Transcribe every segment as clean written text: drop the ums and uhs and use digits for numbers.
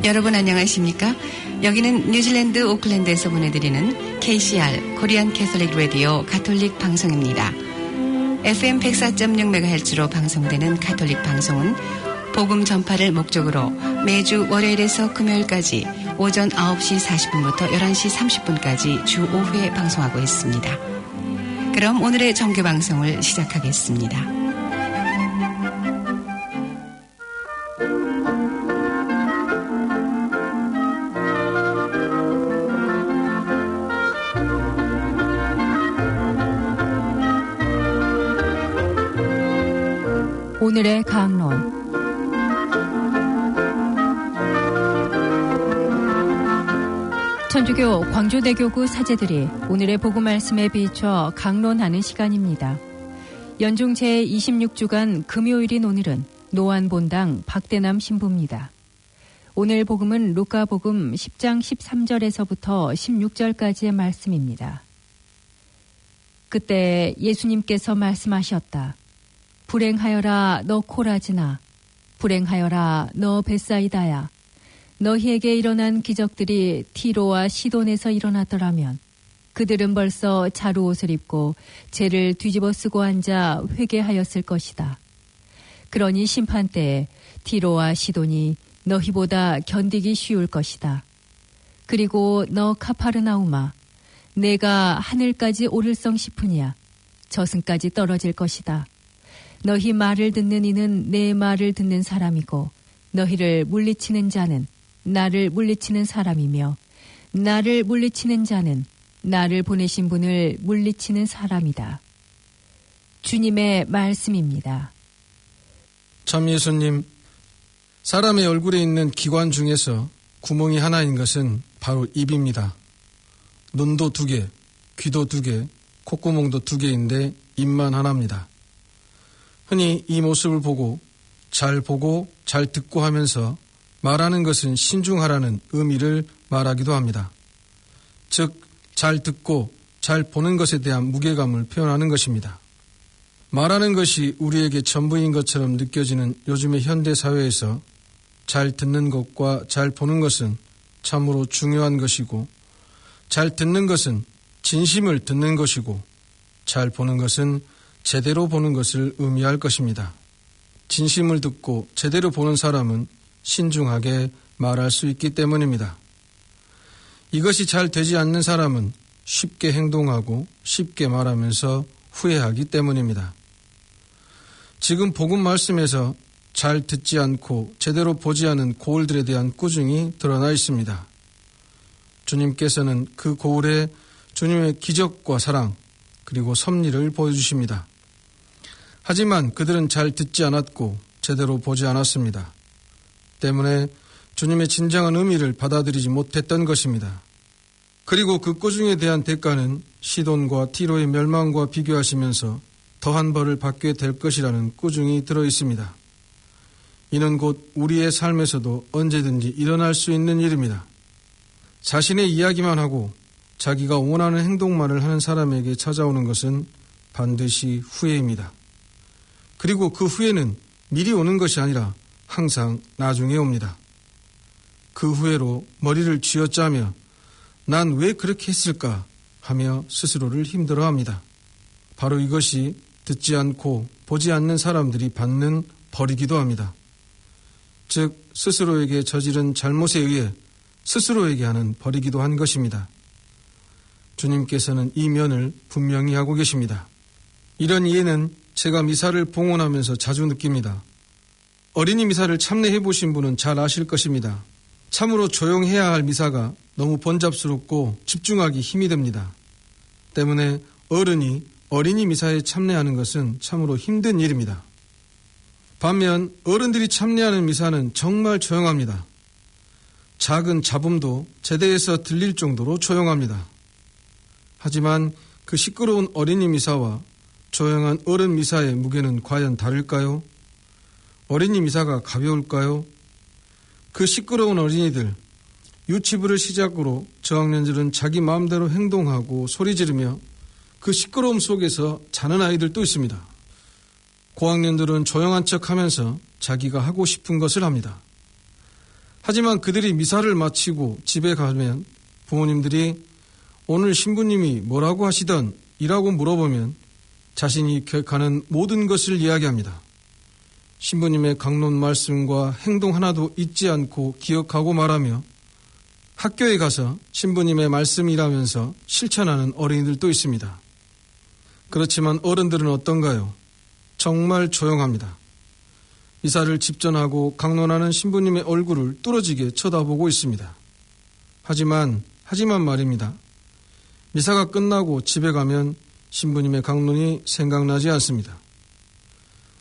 여러분 안녕하십니까? 여기는 뉴질랜드 오클랜드에서 보내드리는 KCR 코리안 캐톨릭 라디오 가톨릭 방송입니다. FM 104.6MHz로 방송되는 가톨릭 방송은 복음 전파를 목적으로 매주 월요일에서 금요일까지 오전 9시 40분부터 11시 30분까지 주 5회 방송하고 있습니다. 그럼 오늘의 정규 방송을 시작하겠습니다. 오늘의 강론. 천주교 광주대교구 사제들이 오늘의 복음 말씀에 비춰 강론하는 시간입니다. 연중 제26주간 금요일인 오늘은 노안본당 박대남 신부입니다. 오늘 복음은 루카복음 10장 13절에서부터 16절까지의 말씀입니다. 그때 예수님께서 말씀하셨다. 불행하여라 너 코라지나, 불행하여라 너 벳사이다야. 너희에게 일어난 기적들이 티로와 시돈에서 일어났더라면 그들은 벌써 자루옷을 입고 재를 뒤집어 쓰고 앉아 회개하였을 것이다. 그러니 심판 때에 티로와 시돈이 너희보다 견디기 쉬울 것이다. 그리고 너 카파르나우마, 내가 하늘까지 오를성 싶으냐 저승까지 떨어질 것이다. 너희 말을 듣는 이는 내 말을 듣는 사람이고 너희를 물리치는 자는 나를 물리치는 사람이며 나를 물리치는 자는 나를 보내신 분을 물리치는 사람이다. 주님의 말씀입니다. 참 예수님, 사람의 얼굴에 있는 기관 중에서 구멍이 하나인 것은 바로 입입니다. 눈도 2개, 귀도 2개, 콧구멍도 2개인데 입만 하나입니다. 흔히 이 모습을 보고 잘 듣고 하면서 말하는 것은 신중하라는 의미를 말하기도 합니다. 즉, 잘 듣고 잘 보는 것에 대한 무게감을 표현하는 것입니다. 말하는 것이 우리에게 전부인 것처럼 느껴지는 요즘의 현대사회에서 잘 듣는 것과 잘 보는 것은 참으로 중요한 것이고, 잘 듣는 것은 진심을 듣는 것이고, 잘 보는 것은 제대로 보는 것을 의미할 것입니다. 진심을 듣고 제대로 보는 사람은 신중하게 말할 수 있기 때문입니다. 이것이 잘 되지 않는 사람은 쉽게 행동하고 쉽게 말하면서 후회하기 때문입니다. 지금 복음 말씀에서 잘 듣지 않고 제대로 보지 않은 고울들에 대한 꾸중이 드러나 있습니다. 주님께서는 그 고울에 주님의 기적과 사랑 그리고 섭리를 보여주십니다. 하지만 그들은 잘 듣지 않았고 제대로 보지 않았습니다. 때문에 주님의 진정한 의미를 받아들이지 못했던 것입니다. 그리고 그 꾸중에 대한 대가는 시돈과 티로의 멸망과 비교하시면서 더한 벌을 받게 될 것이라는 꾸중이 들어있습니다. 이는 곧 우리의 삶에서도 언제든지 일어날 수 있는 일입니다. 자신의 이야기만 하고 자기가 원하는 행동만을 하는 사람에게 찾아오는 것은 반드시 후회입니다. 그리고 그 후회는 미리 오는 것이 아니라 항상 나중에 옵니다. 그 후회로 머리를 쥐어짜며 난 왜 그렇게 했을까 하며 스스로를 힘들어합니다. 바로 이것이 듣지 않고 보지 않는 사람들이 받는 벌이기도 합니다. 즉 스스로에게 저지른 잘못에 의해 스스로에게 하는 벌이기도 한 것입니다. 주님께서는 이 면을 분명히 하고 계십니다. 이런 이해는 제가 미사를 봉헌하면서 자주 느낍니다. 어린이 미사를 참례해 보신 분은 잘 아실 것입니다. 참으로 조용해야 할 미사가 너무 번잡스럽고 집중하기 힘이 듭니다. 때문에 어른이 어린이 미사에 참례하는 것은 참으로 힘든 일입니다. 반면 어른들이 참례하는 미사는 정말 조용합니다. 작은 잡음도 제대에서 들릴 정도로 조용합니다. 하지만 그 시끄러운 어린이 미사와 조용한 어른 미사의 무게는 과연 다를까요? 어린이 미사가 가벼울까요? 그 시끄러운 어린이들, 유치부를 시작으로 저학년들은 자기 마음대로 행동하고 소리 지르며 그 시끄러움 속에서 자는 아이들도 있습니다. 고학년들은 조용한 척하면서 자기가 하고 싶은 것을 합니다. 하지만 그들이 미사를 마치고 집에 가면 부모님들이 오늘 신부님이 뭐라고 하시던 이라고 물어보면 자신이 기억하는 모든 것을 이야기합니다. 신부님의 강론 말씀과 행동 하나도 잊지 않고 기억하고 말하며 학교에 가서 신부님의 말씀이라면서 실천하는 어린이들도 있습니다. 그렇지만 어른들은 어떤가요? 정말 조용합니다. 미사를 집전하고 강론하는 신부님의 얼굴을 뚫어지게 쳐다보고 있습니다. 하지만 말입니다. 미사가 끝나고 집에 가면 신부님의 강론이 생각나지 않습니다.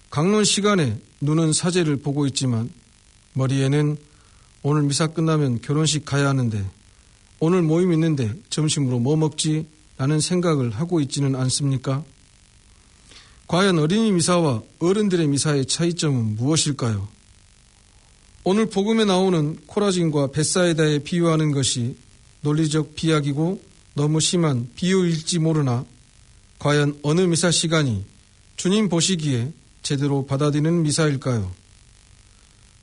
강론 시간에 눈은 사제를 보고 있지만 머리에는 오늘 미사 끝나면 결혼식 가야 하는데 오늘 모임 있는데 점심으로 뭐 먹지? 라는 생각을 하고 있지는 않습니까? 과연 어린이 미사와 어른들의 미사의 차이점은 무엇일까요? 오늘 복음에 나오는 코라진과 벳사이다에 비유하는 것이 논리적 비약이고 너무 심한 비유일지 모르나 과연 어느 미사 시간이 주님 보시기에 제대로 받아들이는 미사일까요?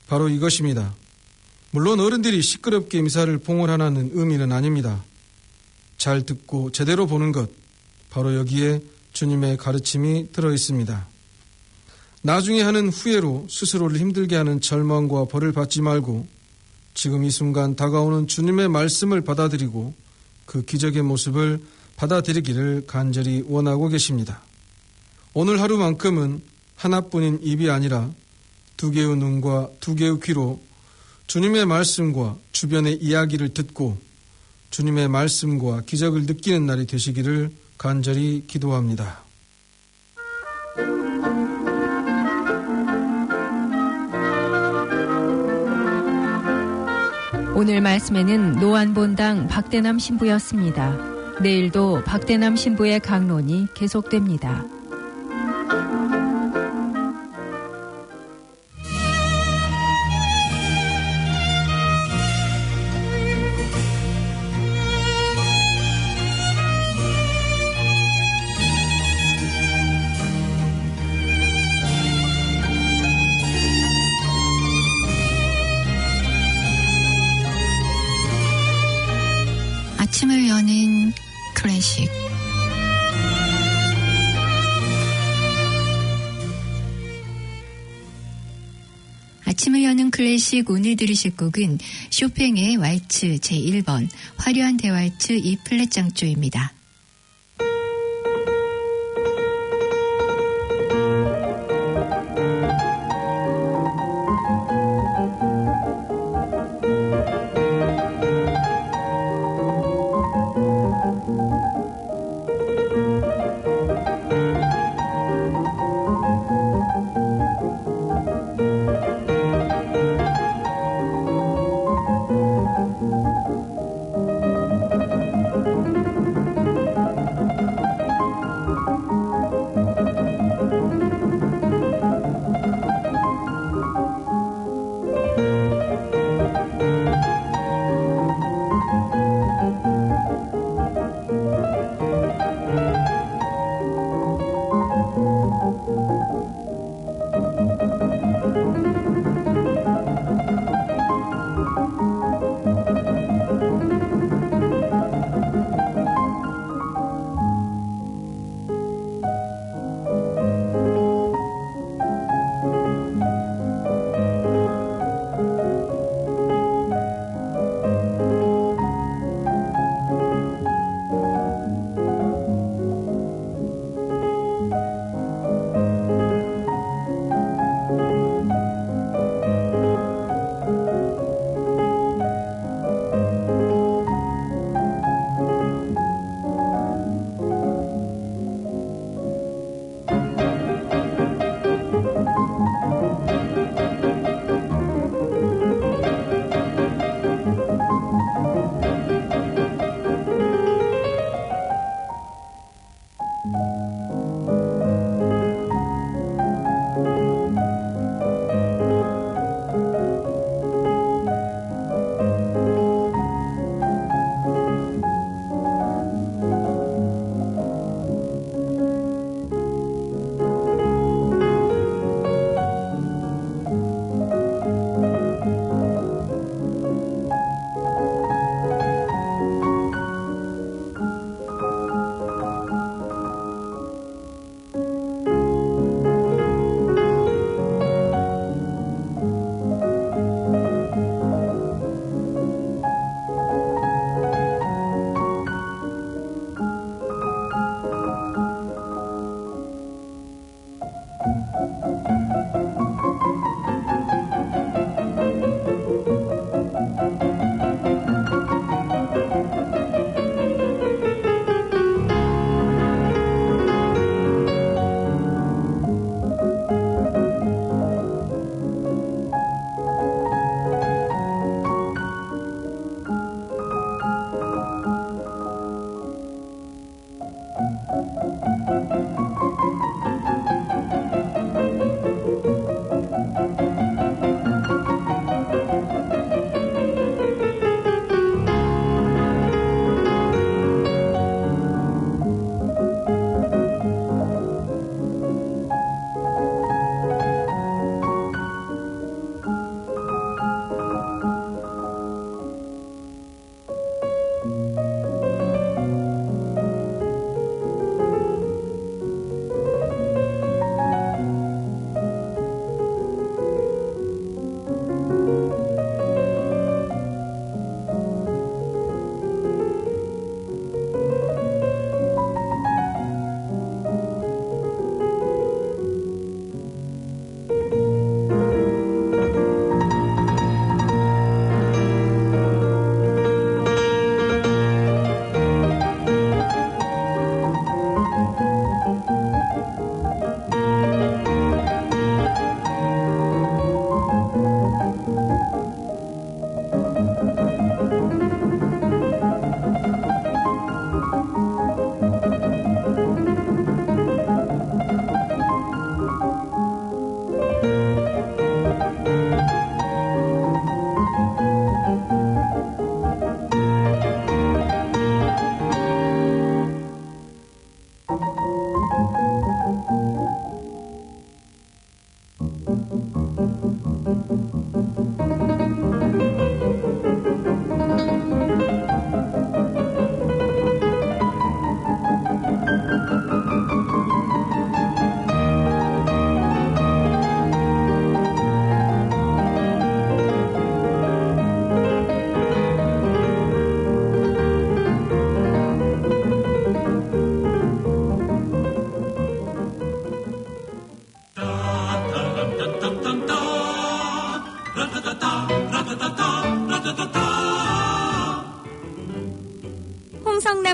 바로 이것입니다. 물론 어른들이 시끄럽게 미사를 봉헌하라는 의미는 아닙니다. 잘 듣고 제대로 보는 것, 바로 여기에 주님의 가르침이 들어있습니다. 나중에 하는 후회로 스스로를 힘들게 하는 절망과 벌을 받지 말고 지금 이 순간 다가오는 주님의 말씀을 받아들이고 그 기적의 모습을 받아들이기를 간절히 원하고 계십니다. 오늘 하루만큼은 하나뿐인 입이 아니라 두 개의 눈과 두 개의 귀로 주님의 말씀과 주변의 이야기를 듣고 주님의 말씀과 기적을 느끼는 날이 되시기를 간절히 기도합니다. 오늘 말씀에는 노안본당 박대남 신부였습니다. 내일도 박대남 신부의 강론이 계속됩니다. 아침을 여는 클래식. 아침을 여는 클래식 오늘 들으실 곡은 쇼팽의 왈츠 제1번 화려한 대왈츠 E 플랫 장조입니다.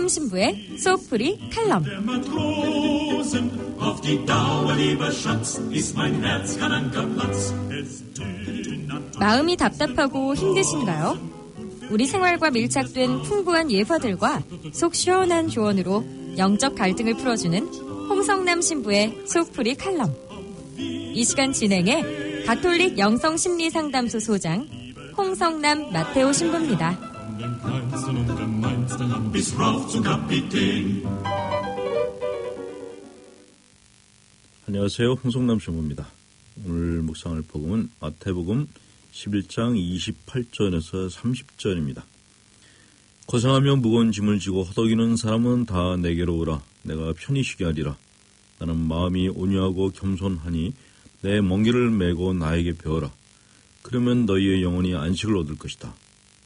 홍성남 신부의 소프리 칼럼. 마음이 답답하고 힘드신가요? 우리 생활과 밀착된 풍부한 예화들과 속 시원한 조언으로 영적 갈등을 풀어주는 홍성남 신부의 소프리 칼럼. 이 시간 진행해 가톨릭 영성심리상담소 소장 홍성남 마테오 신부입니다. 안녕하세요. 홍성남 신부입니다. 오늘 묵상할 복음은 마태복음 11장 28절에서 30절입니다. 고생하며 무거운 짐을 지고 허덕이는 사람은 다 내게로 오라. 내가 편히 쉬게 하리라. 나는 마음이 온유하고 겸손하니 내 멍에를 메고 나에게 배워라. 그러면 너희의 영혼이 안식을 얻을 것이다.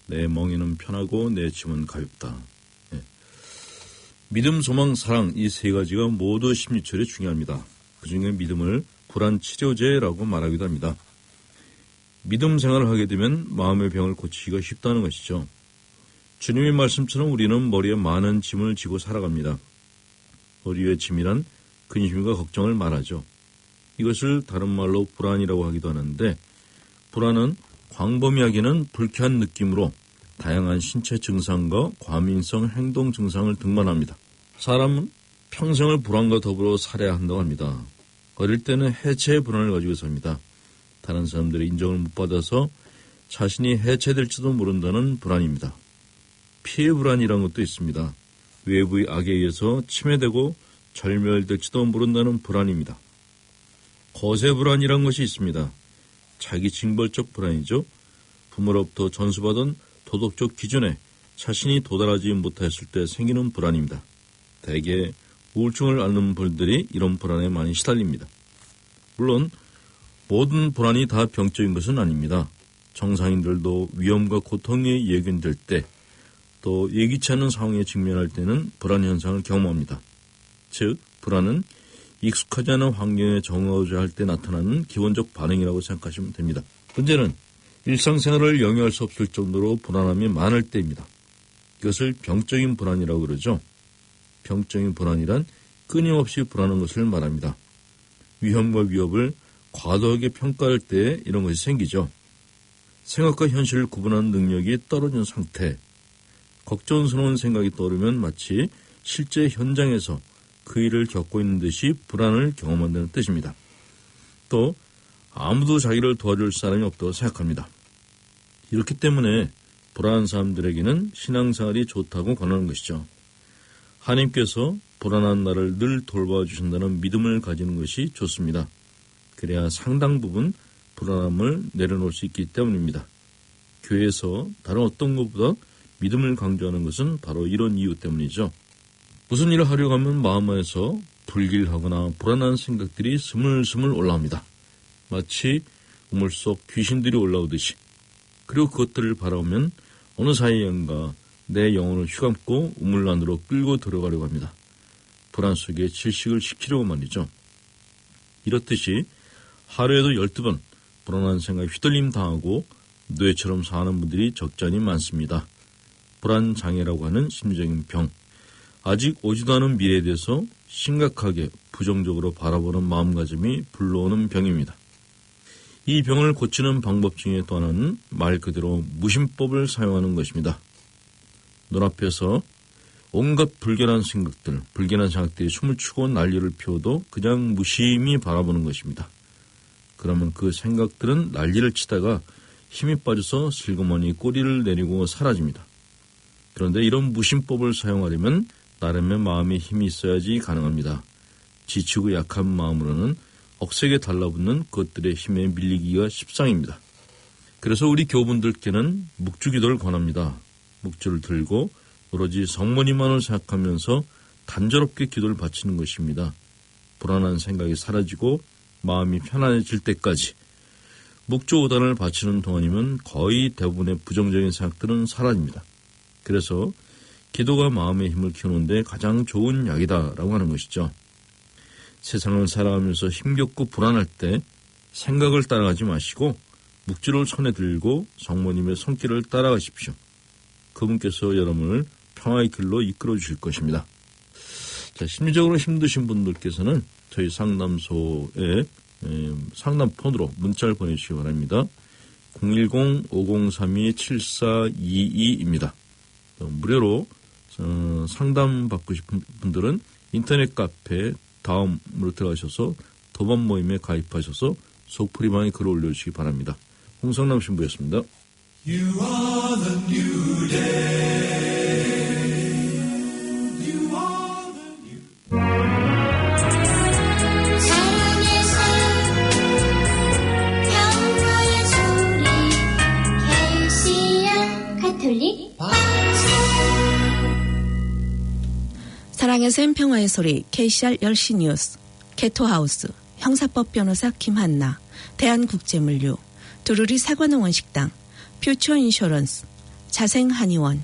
내 멍에는 편하고 내 짐은 가볍다. 네. 믿음, 소망, 사랑 이 세 가지가 모두 심리철에 중요합니다. 그중에 믿음을 불안치료제라고 말하기도 합니다. 믿음 생활을 하게 되면 마음의 병을 고치기가 쉽다는 것이죠. 주님의 말씀처럼 우리는 머리에 많은 짐을 지고 살아갑니다. 머리 위의 짐이란 근심과 걱정을 말하죠. 이것을 다른 말로 불안이라고 하기도 하는데, 불안은 광범위하게는 불쾌한 느낌으로 다양한 신체 증상과 과민성 행동 증상을 등반합니다. 사람은 평생을 불안과 더불어 살아야 한다고 합니다. 어릴 때는 해체의 불안을 가지고 삽니다. 다른 사람들의 인정을 못 받아서 자신이 해체될지도 모른다는 불안입니다. 피해 불안이라는 것도 있습니다. 외부의 악에 의해서 침해되고 절멸될지도 모른다는 불안입니다. 거세 불안이라는 것이 있습니다. 자기 징벌적 불안이죠. 부모로부터 전수받은 도덕적 기준에 자신이 도달하지 못했을 때 생기는 불안입니다. 대개 우울증을 앓는 분들이 이런 불안에 많이 시달립니다. 물론 모든 불안이 다 병적인 것은 아닙니다. 정상인들도 위험과 고통이 예견될 때, 또 예기치 않은 상황에 직면할 때는 불안 현상을 경험합니다. 즉, 불안은 익숙하지 않은 환경에 적응하고자 할 때 나타나는 기본적 반응이라고 생각하시면 됩니다. 문제는 일상생활을 영위할 수 없을 정도로 불안함이 많을 때입니다. 이것을 병적인 불안이라고 그러죠. 병적인 불안이란 끊임없이 불안한 것을 말합니다. 위험과 위협을 과도하게 평가할 때 이런 것이 생기죠. 생각과 현실을 구분하는 능력이 떨어진 상태, 걱정스러운 생각이 떠오르면 마치 실제 현장에서 그 일을 겪고 있는 듯이 불안을 경험한다는 뜻입니다. 또 아무도 자기를 도와줄 사람이 없다고 생각합니다. 이렇기 때문에 불안한 사람들에게는 신앙생활이 좋다고 권하는 것이죠. 하나님께서 불안한 나를 늘 돌봐주신다는 믿음을 가지는 것이 좋습니다. 그래야 상당 부분 불안함을 내려놓을 수 있기 때문입니다. 교회에서 다른 어떤 것보다 믿음을 강조하는 것은 바로 이런 이유 때문이죠. 무슨 일을 하려고 하면 마음 안에서 불길하거나 불안한 생각들이 스물스물 올라옵니다. 마치 우물 속 귀신들이 올라오듯이. 그리고 그것들을 바라보면 어느 사이엔가 내 영혼을 휘감고 우물 안으로 끌고 들어가려고 합니다. 불안 속에 질식을 시키려고 말이죠. 이렇듯이 하루에도 12번 불안한 생각에 휘둘림 당하고 뇌처럼 사는 분들이 적잖이 많습니다. 불안장애라고 하는 심리적인 병. 아직 오지도 않은 미래에 대해서 심각하게 부정적으로 바라보는 마음가짐이 불러오는 병입니다. 이 병을 고치는 방법 중에 또 하나는 말 그대로 무심법을 사용하는 것입니다. 눈앞에서 온갖 불결한 생각들이 춤을 추고 난리를 피워도 그냥 무심히 바라보는 것입니다. 그러면 그 생각들은 난리를 치다가 힘이 빠져서 슬그머니 꼬리를 내리고 사라집니다. 그런데 이런 무심법을 사용하려면 나름의 마음에 힘이 있어야지 가능합니다. 지치고 약한 마음으로는 억세게 달라붙는 그것들의 힘에 밀리기가 십상입니다. 그래서 우리 교우분들께는 묵주기도를 권합니다. 묵주를 들고 오로지 성모님만을 생각하면서 단조롭게 기도를 바치는 것입니다. 불안한 생각이 사라지고 마음이 편안해질 때까지 묵주 5단을 바치는 동안이면 거의 대부분의 부정적인 생각들은 사라집니다. 그래서 기도가 마음의 힘을 키우는데 가장 좋은 약이다라고 하는 것이죠. 세상을 살아가면서 힘겹고 불안할 때 생각을 따라가지 마시고 묵주를 손에 들고 성모님의 손길을 따라가십시오. 그분께서 여러분을 평화의 길로 이끌어 주실 것입니다. 자, 심리적으로 힘드신 분들께서는 저희 상담소에 상담폰으로 문자를 보내주시기 바랍니다. 010-5032-7422입니다. 무료로 상담받고 싶은 분들은 인터넷 카페 다음으로 들어가셔서 도반 모임에 가입하셔서 속풀이방에 글을 올려주시기 바랍니다. 홍성남 신부였습니다. You are the new day. You are the new 사랑의 삶 평화의 소리 KCR 가톨릭 사랑의 샘 평화의 소리 KCR 10시 뉴스 개토하우스 형사법 변호사 김한나 대한국제물류 두루리 사과농원 식당 퓨처 인쇼런스 자생한의원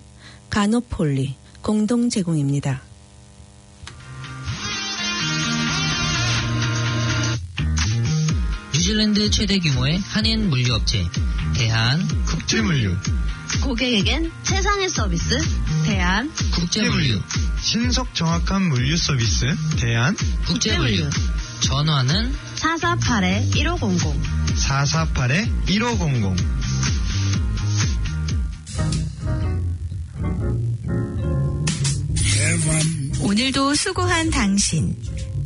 가노폴리 공동 제공입니다. 뉴질랜드 최대 규모의 한인 물류업체 대한국제물류 고객에겐 최상의 서비스 대한국제물류 신속 정확한 물류 서비스 대한국제물류 전화는 448-1500 448-1500 오늘도 수고한 당신.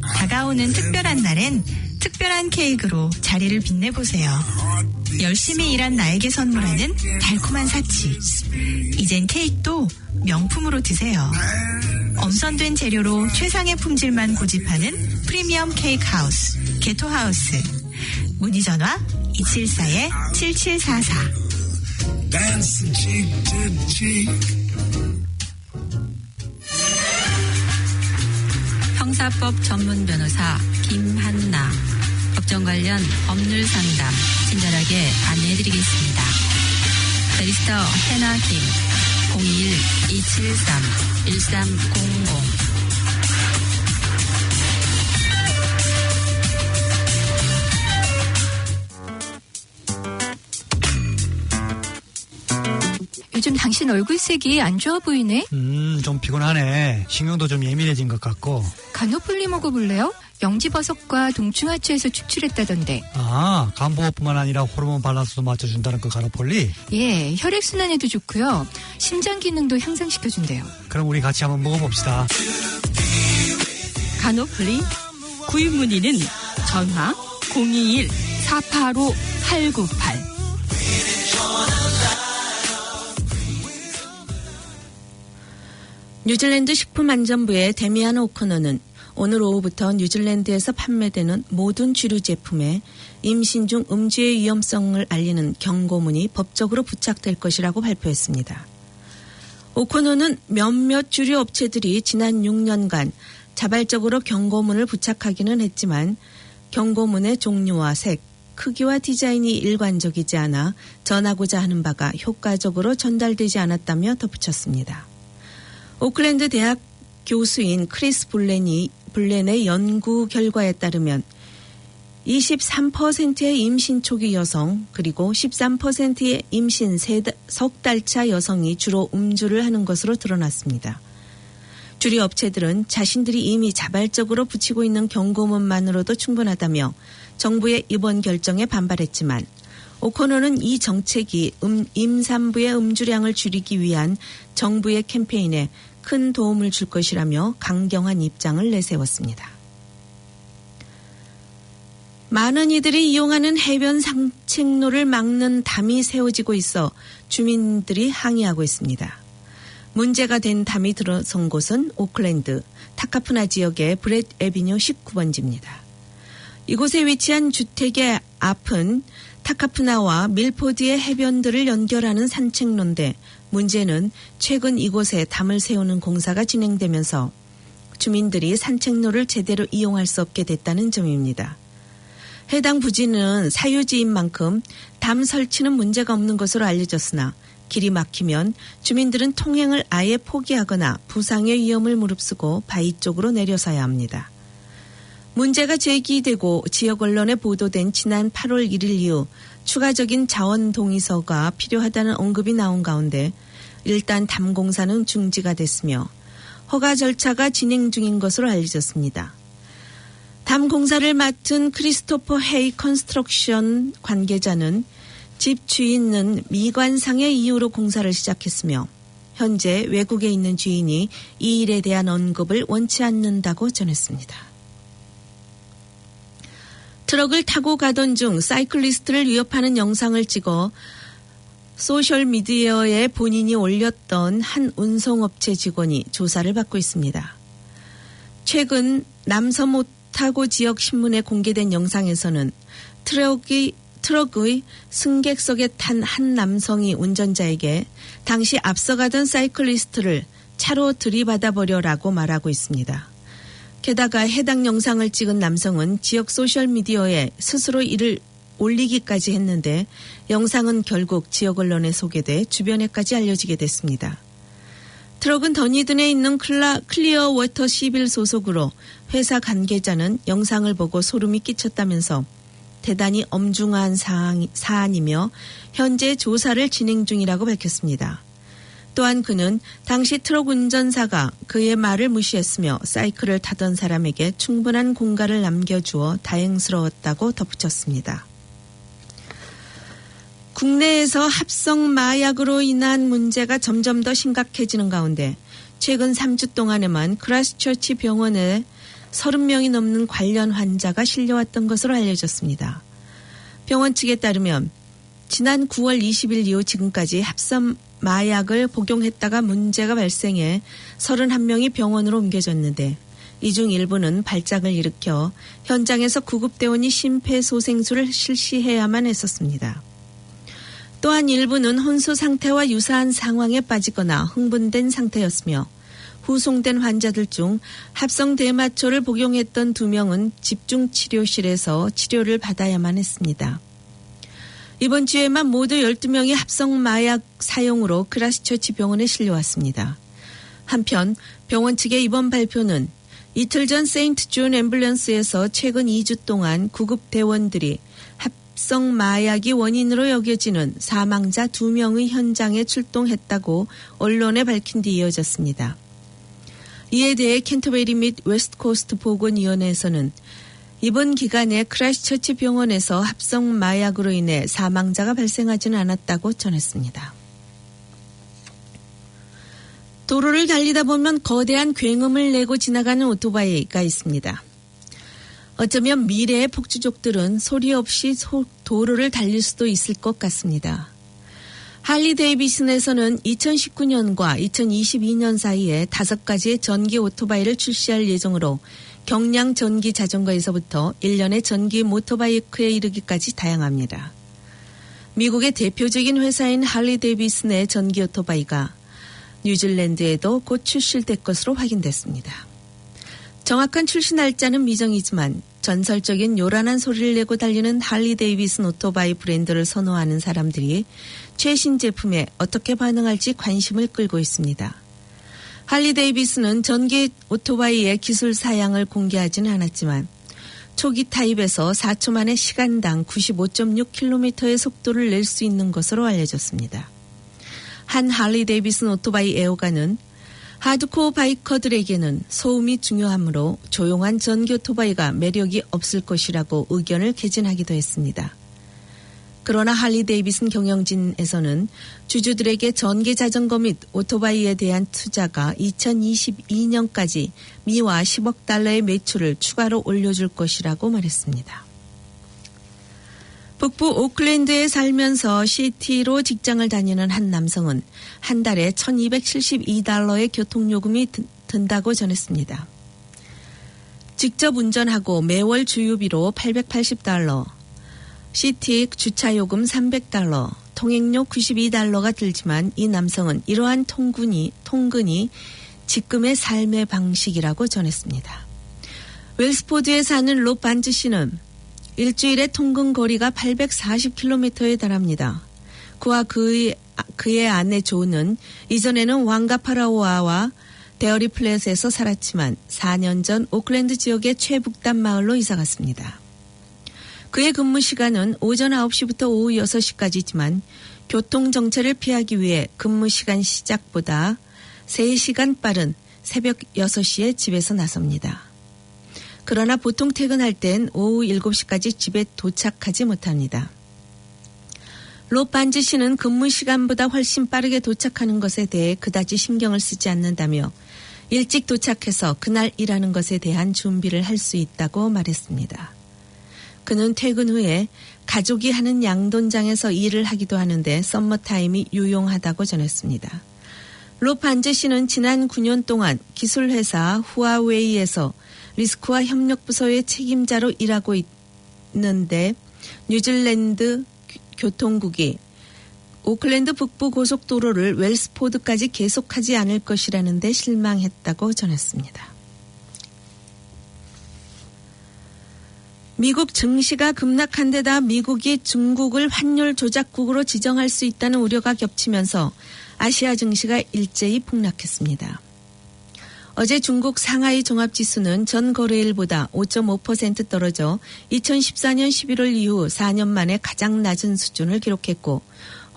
다가오는 특별한 날엔 특별한 케이크로 자리를 빛내보세요. 열심히 일한 나에게 선물하는 달콤한 사치. 이젠 케이크도 명품으로 드세요. 엄선된 재료로 최상의 품질만 고집하는 프리미엄 케이크 하우스 개토하우스. 문의 전화 274-7744. 형사법 전문 변호사 김한나. 법정 관련 법률 상담 친절하게 안내해드리겠습니다. 베리스터 해나 김 021-273-1300. 요즘 당신 얼굴색이 안 좋아 보이네? 좀 피곤하네. 신경도 좀 예민해진 것 같고. 가노폴리 먹어볼래요? 영지버섯과 동충하초에서 추출했다던데. 아, 간보호뿐만 아니라 호르몬 밸런스도 맞춰준다는 그 가노폴리? 예, 혈액순환에도 좋고요. 심장 기능도 향상시켜준대요. 그럼 우리 같이 한번 먹어봅시다. 가노폴리 구입 문의는 전화 021-485-898. 뉴질랜드 식품안전부의 데미안 오코너는 오늘 오후부터 뉴질랜드에서 판매되는 모든 주류 제품에 임신 중 음주의 위험성을 알리는 경고문이 법적으로 부착될 것이라고 발표했습니다. 오코너는 몇몇 주류 업체들이 지난 6년간 자발적으로 경고문을 부착하기는 했지만 경고문의 종류와 색, 크기와 디자인이 일관적이지 않아 전하고자 하는 바가 효과적으로 전달되지 않았다며 덧붙였습니다. 오클랜드 대학 교수인 크리스 블렌의 연구 결과에 따르면 23%의 임신 초기 여성 그리고 13%의 임신 석 달차 여성이 주로 음주를 하는 것으로 드러났습니다. 주류 업체들은 자신들이 이미 자발적으로 붙이고 있는 경고문만으로도 충분하다며 정부의 이번 결정에 반발했지만 오코너는 이 정책이 임산부의 음주량을 줄이기 위한 정부의 캠페인에 큰 도움을 줄 것이라며 강경한 입장을 내세웠습니다. 많은 이들이 이용하는 해변 산책로를 막는 담이 세워지고 있어 주민들이 항의하고 있습니다. 문제가 된 담이 들어선 곳은 오클랜드 타카푸나 지역의 브렛 애비뉴 19번지입니다. 이곳에 위치한 주택의 앞은 타카푸나와 밀포드의 해변들을 연결하는 산책로인데 문제는 최근 이곳에 담을 세우는 공사가 진행되면서 주민들이 산책로를 제대로 이용할 수 없게 됐다는 점입니다. 해당 부지는 사유지인 만큼 담 설치는 문제가 없는 것으로 알려졌으나 길이 막히면 주민들은 통행을 아예 포기하거나 부상의 위험을 무릅쓰고 바위 쪽으로 내려서야 합니다. 문제가 제기되고 지역 언론에 보도된 지난 8월 1일 이후 추가적인 자원 동의서가 필요하다는 언급이 나온 가운데 일단 담 공사는 중지가 됐으며 허가 절차가 진행 중인 것으로 알려졌습니다. 담 공사를 맡은 크리스토퍼 헤이 컨스트럭션 관계자는 집 주인은 미관상의 이유로 공사를 시작했으며 현재 외국에 있는 주인이 이 일에 대한 언급을 원치 않는다고 전했습니다. 트럭을 타고 가던 중 사이클리스트를 위협하는 영상을 찍어 소셜미디어에 본인이 올렸던 한 운송업체 직원이 조사를 받고 있습니다. 최근 남섬 오타고 지역 신문에 공개된 영상에서는 트럭의 승객석에 탄 한 남성이 운전자에게 당시 앞서가던 사이클리스트를 차로 들이받아버려라고 말하고 있습니다. 게다가 해당 영상을 찍은 남성은 지역 소셜미디어에 스스로 이를 올리기까지 했는데 영상은 결국 지역 언론에 소개돼 주변에까지 알려지게 됐습니다. 트럭은 더니든에 있는 클리어 워터 시빌 소속으로 회사 관계자는 영상을 보고 소름이 끼쳤다면서 대단히 엄중한 사안이며 현재 조사를 진행 중이라고 밝혔습니다. 또한 그는 당시 트럭 운전사가 그의 말을 무시했으며 사이클을 타던 사람에게 충분한 공간을 남겨주어 다행스러웠다고 덧붙였습니다. 국내에서 합성 마약으로 인한 문제가 점점 더 심각해지는 가운데 최근 3주 동안에만 크라이스트처치 병원에 30명이 넘는 관련 환자가 실려왔던 것으로 알려졌습니다. 병원 측에 따르면 지난 9월 20일 이후 지금까지 합성 마약을 복용했다가 문제가 발생해 31명이 병원으로 옮겨졌는데 이 중 일부는 발작을 일으켜 현장에서 구급대원이 심폐소생술을 실시해야만 했었습니다. 또한 일부는 혼수 상태와 유사한 상황에 빠지거나 흥분된 상태였으며 후송된 환자들 중 합성 대마초를 복용했던 2명은 집중치료실에서 치료를 받아야만 했습니다. 이번 주에만 모두 12명이 합성 마약 사용으로 크라이스트처치 병원에 실려왔습니다. 한편 병원 측의 이번 발표는 이틀 전 세인트 존 앰뷸런스에서 최근 2주 동안 구급대원들이 합성 마약이 원인으로 여겨지는 사망자 2명의 현장에 출동했다고 언론에 밝힌 뒤 이어졌습니다. 이에 대해 캔터베리 및 웨스트코스트 보건위원회에서는 이번 기간에 크라이스트처치 병원에서 합성 마약으로 인해 사망자가 발생하지는 않았다고 전했습니다. 도로를 달리다 보면 거대한 굉음을 내고 지나가는 오토바이가 있습니다. 어쩌면 미래의 폭주족들은 소리 없이 도로를 달릴 수도 있을 것 같습니다. 할리 데이비슨에서는 2019년과 2022년 사이에 5가지의 전기 오토바이를 출시할 예정으로 경량 전기 자전거에서부터 1년의 전기 모터바이크에 이르기까지 다양합니다. 미국의 대표적인 회사인 할리 데이비슨의 전기 오토바이가 뉴질랜드에도 곧 출시될 것으로 확인됐습니다. 정확한 출시 날짜는 미정이지만 전설적인 요란한 소리를 내고 달리는 할리 데이비슨 오토바이 브랜드를 선호하는 사람들이 최신 제품에 어떻게 반응할지 관심을 끌고 있습니다. 할리 데이비슨은 전기 오토바이의 기술 사양을 공개하지는 않았지만 초기 타입에서 4초 만에 시간당 95.6km의 속도를 낼 수 있는 것으로 알려졌습니다. 한 할리 데이비슨 오토바이 애호가는 하드코어 바이커들에게는 소음이 중요하므로 조용한 전기 오토바이가 매력이 없을 것이라고 의견을 개진하기도 했습니다. 그러나 할리 데이비슨 경영진에서는 주주들에게 전기 자전거 및 오토바이에 대한 투자가 2022년까지 미화 10억 달러의 매출을 추가로 올려줄 것이라고 말했습니다. 북부 오클랜드에 살면서 시티로 직장을 다니는 한 남성은 한 달에 $1272의 교통요금이 든다고 전했습니다. 직접 운전하고 매월 주유비로 $880, 시티 주차요금 $300, 통행료 $92가 들지만 이 남성은 이러한 통근이 지금의 삶의 방식이라고 전했습니다. 웰스포드에 사는 로 반즈 씨는 일주일에 통근 거리가 840km에 달합니다. 그와 그의 아내 조는 이전에는 왕가파라오아와 데어리 플랫에서 살았지만 4년 전 오클랜드 지역의 최북단 마을로 이사갔습니다. 그의 근무 시간은 오전 9시부터 오후 6시까지지만 교통정체를 피하기 위해 근무시간 시작보다 3시간 빠른 새벽 6시에 집에서 나섭니다. 그러나 보통 퇴근할 땐 오후 7시까지 집에 도착하지 못합니다. 로반즈 씨는 근무 시간보다 훨씬 빠르게 도착하는 것에 대해 그다지 신경을 쓰지 않는다며 일찍 도착해서 그날 일하는 것에 대한 준비를 할 수 있다고 말했습니다. 그는 퇴근 후에 가족이 하는 양돈장에서 일을 하기도 하는데 썸머타임이 유용하다고 전했습니다. 로반즈 씨는 지난 9년 동안 기술회사 후아웨이에서 리스크와 협력부서의 책임자로 일하고 있는데 뉴질랜드 교통국이 오클랜드 북부 고속도로를 웰스포드까지 계속하지 않을 것이라는 데 실망했다고 전했습니다. 미국 증시가 급락한 데다 미국이 중국을 환율 조작국으로 지정할 수 있다는 우려가 겹치면서 아시아 증시가 일제히 폭락했습니다. 어제 중국 상하이 종합지수는 전 거래일보다 5.5% 떨어져 2014년 11월 이후 4년 만에 가장 낮은 수준을 기록했고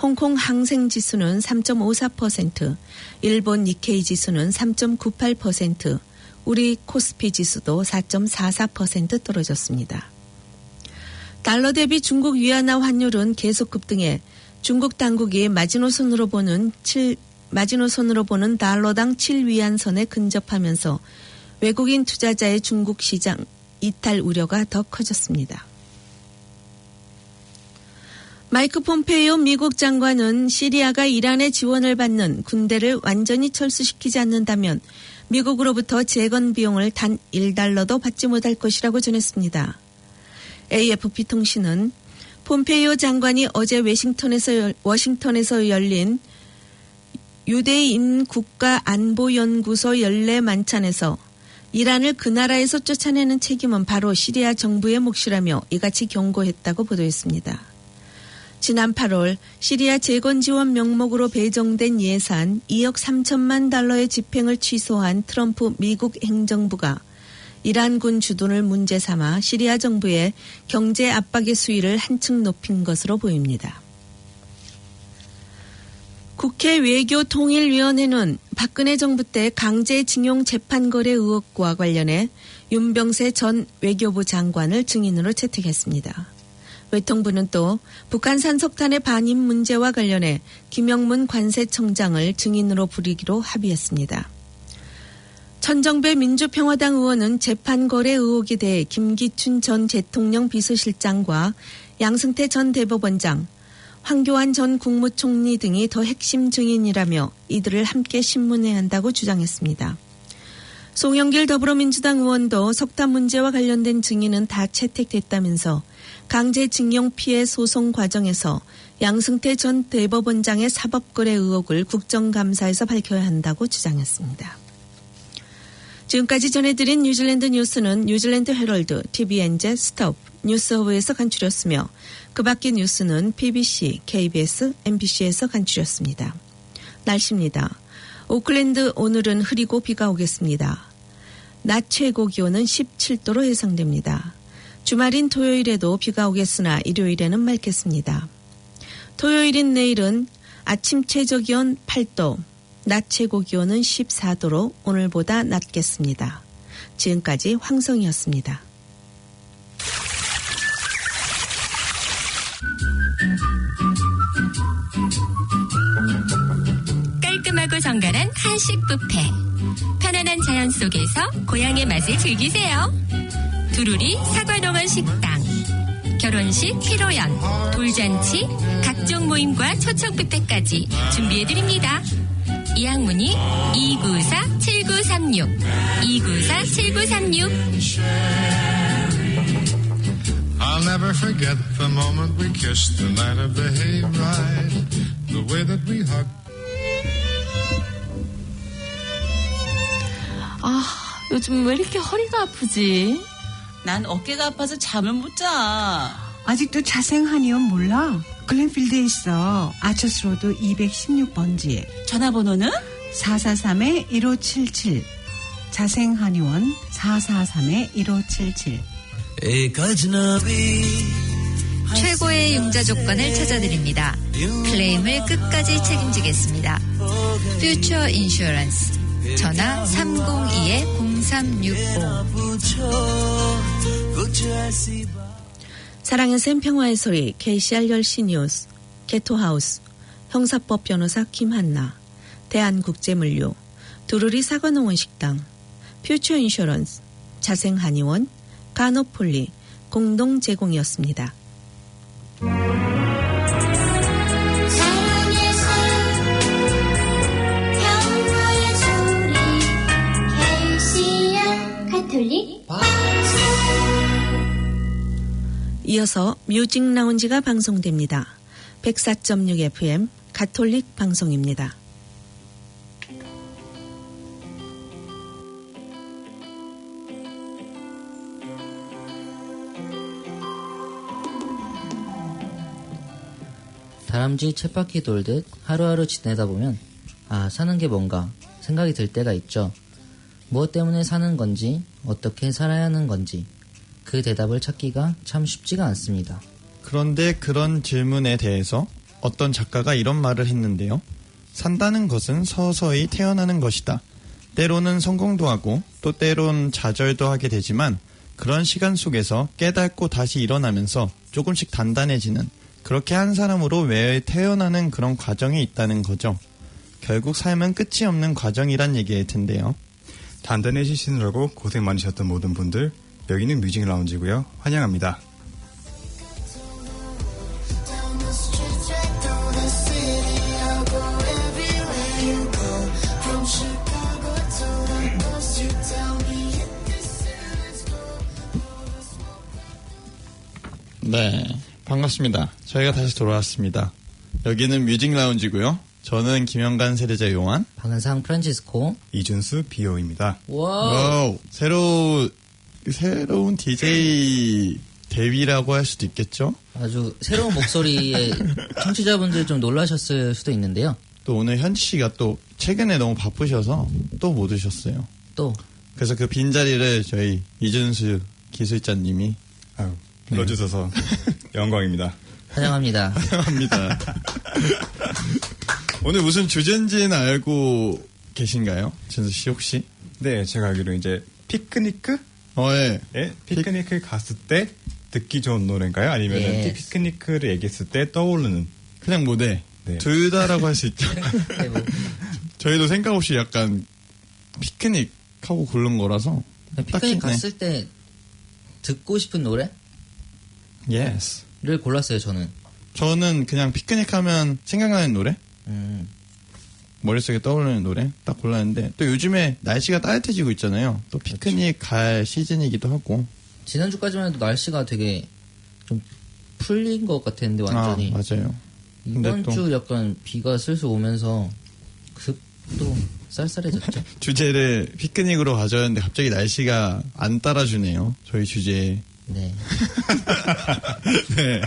홍콩 항생지수는 3.54%, 일본 니케이 지수는 3.98%, 우리 코스피 지수도 4.44% 떨어졌습니다. 달러 대비 중국 위안화 환율은 계속 급등해 중국 당국이 마지노선으로 보는 달러당 7위안선에 근접하면서 외국인 투자자의 중국 시장 이탈 우려가 더 커졌습니다. 마이크 폼페이오 미국 장관은 시리아가 이란의 지원을 받는 군대를 완전히 철수시키지 않는다면 미국으로부터 재건 비용을 단 1달러도 받지 못할 것이라고 전했습니다. AFP 통신은 폼페이오 장관이 어제 워싱턴에서 열린 유대인 국가안보연구소 연례 만찬에서 이란을 그 나라에서 쫓아내는 책임은 바로 시리아 정부의 몫이라며 이같이 경고했다고 보도했습니다. 지난 8월 시리아 재건 지원 명목으로 배정된 예산 2억 3천만 달러의 집행을 취소한 트럼프 미국 행정부가 이란군 주둔을 문제 삼아 시리아 정부의 경제 압박의 수위를 한층 높인 것으로 보입니다. 국회 외교통일위원회는 박근혜 정부 때 강제징용 재판 거래 의혹과 관련해 윤병세 전 외교부 장관을 증인으로 채택했습니다. 외통부는 또 북한산 석탄의 반입 문제와 관련해 김영문 관세청장을 증인으로 부르기로 합의했습니다. 천정배 민주평화당 의원은 재판 거래 의혹에 대해 김기춘 전 대통령 비서실장과 양승태 전 대법원장, 황교안 전 국무총리 등이 더 핵심 증인이라며 이들을 함께 신문해야 한다고 주장했습니다. 송영길 더불어민주당 의원도 석탄 문제와 관련된 증인은 다 채택됐다면서 강제징용 피해 소송 과정에서 양승태 전 대법원장의 사법거래 의혹을 국정감사에서 밝혀야 한다고 주장했습니다. 지금까지 전해드린 뉴질랜드 뉴스는 뉴질랜드 헤럴드, TVNZ, 스톱, 뉴스허브에서 간추렸으며 그 밖의 뉴스는 BBC, KBS, MBC에서 간추렸습니다. 날씨입니다. 오클랜드 오늘은 흐리고 비가 오겠습니다. 낮 최고 기온은 17도로 예상됩니다. 주말인 토요일에도 비가 오겠으나 일요일에는 맑겠습니다. 토요일인 내일은 아침 최저 기온 8도, 낮 최고 기온은 14도로 오늘보다 낮겠습니다. 지금까지 황성이었습니다. 깔끔하고 정갈한 한식 뷔페. 편안한 자연 속에서 고향의 맛을 즐기세요. 두루리 사과농원 식당. 결혼식,披露宴, 돌잔치, 각종 모임과 초청 뷔페까지 준비해드립니다. 예약문의 294-7936 294-7936. I'll never forget the moment we kissed the night of the hayride, the way that we hugged. 요즘 왜 이렇게 허리가 아프지? 난 어깨가 아파서 잠을 못 자. 아직도 자생한의원 몰라? 글렌필드에 있어. 아처스로드 216번지. 전화번호는? 443-1577. 자생한의원 443-1577. एक अजनबी 최고의 융자 조건을 찾아드립니다. 클레임을 끝까지 책임지겠습니다. 퓨처 인슈어런스 전화 302-0365. 사랑의 샘 평화의 소리 KCR 10시 뉴스 개토하우스 형사법 변호사 김한나 대한국제물류 두루리 사과농원 식당 퓨처 인슈어런스 자생한의원 가노폴리 공동 제공이었습니다. 이어서 뮤직 라운지가 방송됩니다. 104.6 FM 가톨릭 방송입니다. 다람쥐 쳇바퀴 돌듯 하루하루 지내다 보면 사는 게 뭔가 생각이 들 때가 있죠. 무엇 때문에 사는 건지, 어떻게 살아야 하는 건지 그 대답을 찾기가 참 쉽지가 않습니다. 그런데 그런 질문에 대해서 어떤 작가가 이런 말을 했는데요. 산다는 것은 서서히 태어나는 것이다. 때로는 성공도 하고 또 때론 좌절도 하게 되지만 그런 시간 속에서 깨닫고 다시 일어나면서 조금씩 단단해지는 그렇게 한 사람으로 매일 태어나는 그런 과정이 있다는 거죠. 결국 삶은 끝이 없는 과정이란 얘기일 텐데요. 단단해지시느라고 고생 많으셨던 모든 분들, 여기는 뮤직 라운지고요. 환영합니다. 네, 반갑습니다. 저희가 다시 돌아왔습니다. 여기는 뮤직 라운지고요. 저는 김영관 세례자 요한, 박은상 프란치스코, 이준수 비오입니다. 와우. 새로운 DJ 데뷔라고 할 수도 있겠죠? 아주 새로운 목소리에 청취자분들 좀 놀라셨을 수도 있는데요. 또 오늘 현지 씨가 또 최근에 너무 바쁘셔서 또 못 오셨어요. 그래서 그 빈자리를 저희 이준수 기술자님이 불러주셔서 영광입니다. 환영합니다. 환영합니다. 오늘 무슨 주제인지는 알고 계신가요? 준수 씨 혹시? 네, 제가 알기로 이제 피크니크? 예. 피크니크 갔을 때 듣기 좋은 노래인가요? 아니면 피크니크를 얘기했을 때 떠오르는? 그냥 네. 둘 다라고 할 수 있죠. 네, 뭐. 저희도 생각 없이 약간 피크닉 하고 고른 거라서. 피크닉 갔을 때 듣고 싶은 노래? Yes. 를 골랐어요, 저는. 저는 그냥 피크닉 하면 생각나는 노래? 머릿속에 떠오르는 노래 딱 골랐는데 또 요즘에 날씨가 따뜻해지고 있잖아요. 또 피크닉 갈 시즌이기도 하고. 지난주까지만 해도 날씨가 되게 좀 풀린 것 같았는데 완전히. 맞아요. 이번 주 약간 비가 슬슬 오면서 또 쌀쌀해졌죠. 주제를 피크닉으로 가져왔는데 갑자기 날씨가 안 따라주네요. 저희 주제에. 네. 네.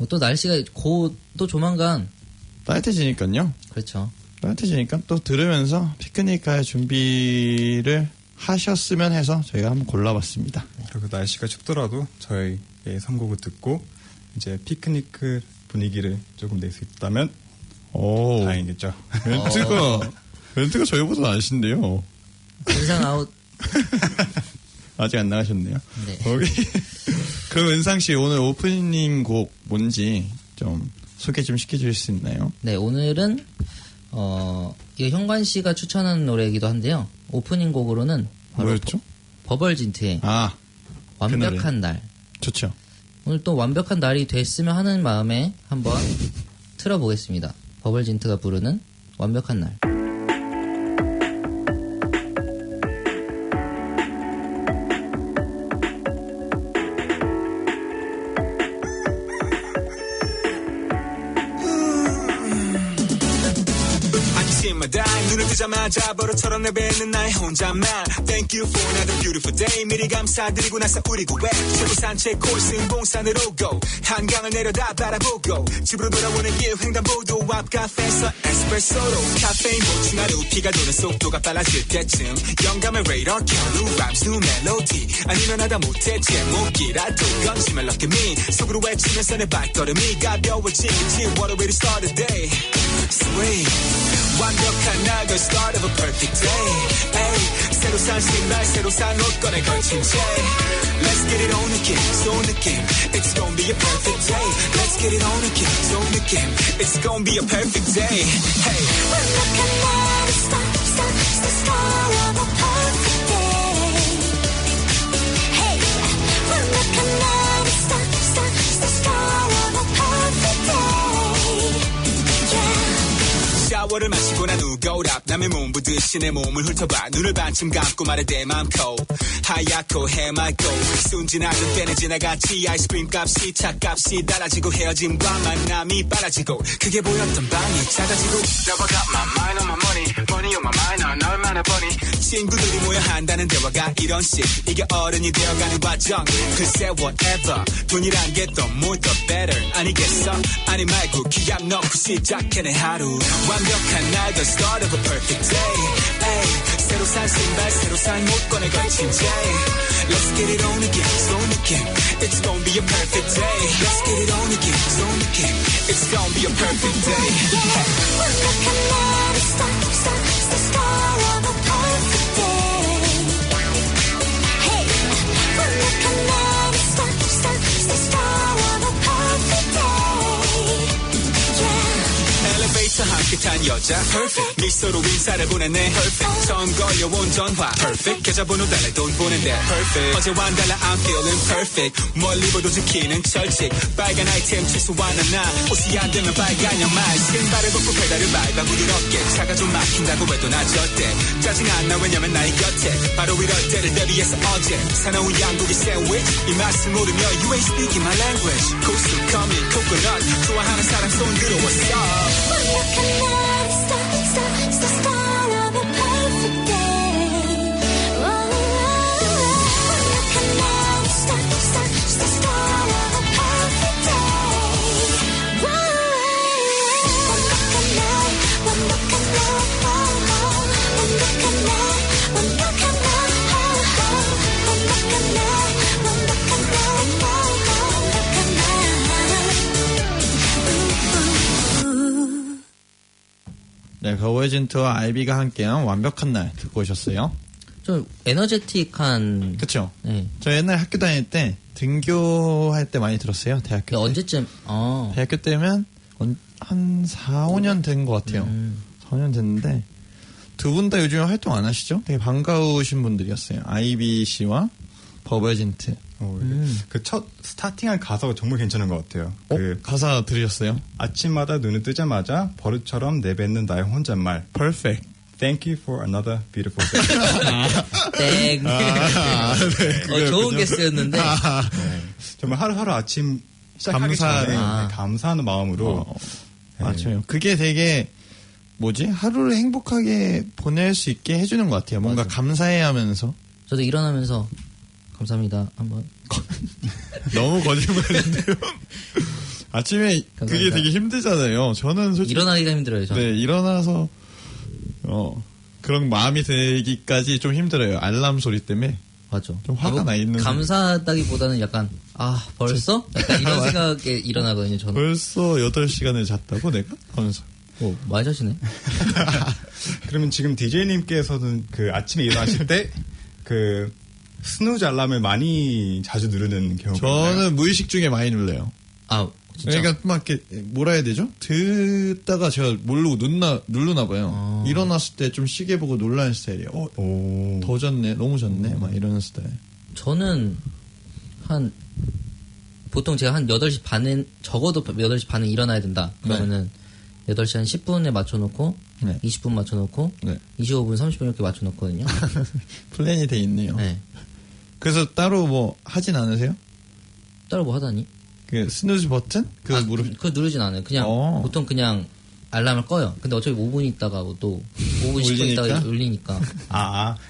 또 날씨가 또 조만간 따뜻해지니까요. 그렇죠. 따뜻해지니까 또 들으면서 피크닉 갈 준비를 하셨으면 해서 저희가 한번 골라봤습니다. 그리고 날씨가 춥더라도 저희의 선곡을 듣고 이제 피크닉 분위기를 조금 낼 수 있다면 다행이겠죠. 멘트가 저희보다 나으신데요. 은상 아웃. 아직 안 나가셨네요. 네. 그럼 은상 씨 오늘 오프닝 곡 뭔지 좀 소개 좀 시켜주실 수 있나요? 네, 오늘은 이거 현관 씨가 추천한 노래이기도 한데요. 오프닝 곡으로는 뭐였죠? 버벌진트의 완벽한 날. 좋죠. 오늘 또 완벽한 날이 됐으면 하는 마음에 한번 틀어보겠습니다. 버벌진트가 부르는 완벽한 날. my diamond 눈을 뜨자마자 버릇처럼 내뱉는 나의 혼잣말 Thank you for another beautiful day 미리 감사드리고 나서 우리 구해 최고 산책 코스는 봉산으로 go 한강을 내려다 바라보고 집으로 돌아오는 길 횡단보도 앞 카페에서 에스프레소로 카페인 보충 하루 피가 도는 속도가 빨라질 때쯤 영감의 레이더 켜루 람스 뉴 멜로디 아니면 하다 못해 제목이라도 건지면 look at me 속으로 외치면서 내 발걸음이 가벼워지지 What a way to start a day Sweet 완벽한 날 the start of a perfect day ay, 새로 산 신발 새로 산 옷 꺼내 걸친 채 Let's get it on again 쏘 느낌 It's gonna be a perfect day Let's get it on again 쏘 느낌 It's gonna be a perfect day Hey 완벽한 날 the start of a perfect day Hey 완벽한 날 the start of a perfect day 샤워를 마시고 난 후 거울앞 남의 몸 부듯이 내 몸을 훑어봐 눈을 반쯤 감고 말해 내 맘코 하얗고 해맑고 순진하던 때는 지나갔지 아이스크림 값이 차값이 달라지고 헤어짐과 만남이 빨라지고 크게 보였던 방이 작아지고 Never got my mind on my money money on my mind 넌 얼마나 버니 친구들이 모여 한다는 대화가 이런 식 이게 어른이 되어가는 과정 글쎄 whatever 돈이란 게 더 more the better 아니겠어 아니 말고 기합 넣고 시작해내 하루 완벽한 날 the start of a perfect day ay, 새로 산 신발 새로 산 옷 꺼내 걸친 채 Let's get it on again 쏘 느낌 It's gonna be a perfect day Let's get it on again 쏘 느낌 It's gonna be a perfect day hey. 완벽한 날 the start of a perfect day hey. 완벽한 날 the start of a perfect day 엘리베이터 함께 탄 여자 Perfect 미소로 인사를 보내네 Perfect 처음 걸려온 전화 Perfect 계좌번호 달래 돈 보낸대 Perfect 어제와는 달라 I'm feeling perfect 멀리 보도 지키는 철칙 빨간 아이템 최소한 하나 옷이 안 되면 빨간 양말 신발을 벗고 페달을 밟아 부드럽게 차가 좀 막힌다고 해도 나 절대 짜증 안 나 왜냐면 나의 곁에 바로 이럴 때를 대비해서 어제 사나운 양고기 샌드위치 이 맛을 모르며 You ain't speaking my language 고수컴이 코코넛 좋아하는 사람 손 들어왔어 완벽한 날 the start of a perfect day 완벽한 날 the start of a perfect day 완벽한 날 완벽한 네, 거웨진트와 아이비가 함께한 완벽한 날 듣고 오셨어요. 좀 에너제틱한. 그쵸. 네. 저 옛날 학교 다닐 때 등교할 때 많이 들었어요. 대학교 때. 언제쯤? 대학교 때면 한 4, 5년 된 것 같아요. 4년 됐는데 두 분 다 요즘에 활동 안 하시죠? 되게 반가우신 분들이었어요. 아이비 씨와 버버진트. 그 첫 스타팅한 가사가 정말 괜찮은 것 같아요. 그 가사 들으셨어요? 아침마다 눈을 뜨자마자 버릇처럼 내뱉는 나의 혼잣말. Perfect. Thank you for another beautiful day. 땡. 네, 좋은 게스였는데. 네, 정말 하루하루 아침 시작하기 전에 감사하는 마음으로. 네. 맞아요. 그게 되게 하루를 행복하게 보낼 수 있게 해주는 것 같아요. 뭔가 감사해 하면서. 저도 일어나면서 감사합니다. 한번. 너무 거짓말인데요. 아침에 감사합니다. 그게 되게 힘들잖아요. 저는 솔직히 일어나기가 힘들어요. 저는. 네, 일어나서 그런 마음이 들기까지 좀 힘들어요. 알람 소리 때문에. 맞아. 좀 화가 나 있는. 감사하다기보다는 약간 벌써? 약간 이런 생각에 일어나거든요. 저는. 벌써 8시간을 잤다고 내가? 하면서. 많이 자시네. 그러면 지금 DJ님께서는 그 아침에 일어나실 때 그 스누즈 알람을 많이 자주 누르는 경우가 있나요? 저는 무의식 중에 많이 눌러요. 진짜? 그러니까 막 이렇게 뭐라 해야 되죠? 듣다가 제가 모르고 누르나 봐요. 일어났을 때 좀 시계 보고 놀라는 스타일이에요. 더 잤네, 너무 잤네, 막 이러는 스타일. 저는 보통 제가 한 8시 반에 적어도 8시 반에 일어나야 된다. 그러면은 8시 한 10분에 맞춰놓고 20분 맞춰놓고 25분 30분 이렇게 맞춰놓거든요. 플랜이 돼 있네요. 네. 그래서 따로 하진 않으세요? 따로 하다니? 그 스누즈 버튼? 그거 누르진 않아요. 그냥 보통 그냥 알람을 꺼요. 근데 어차피 5분 있다가 또 5분 10분 있다가 울리니까.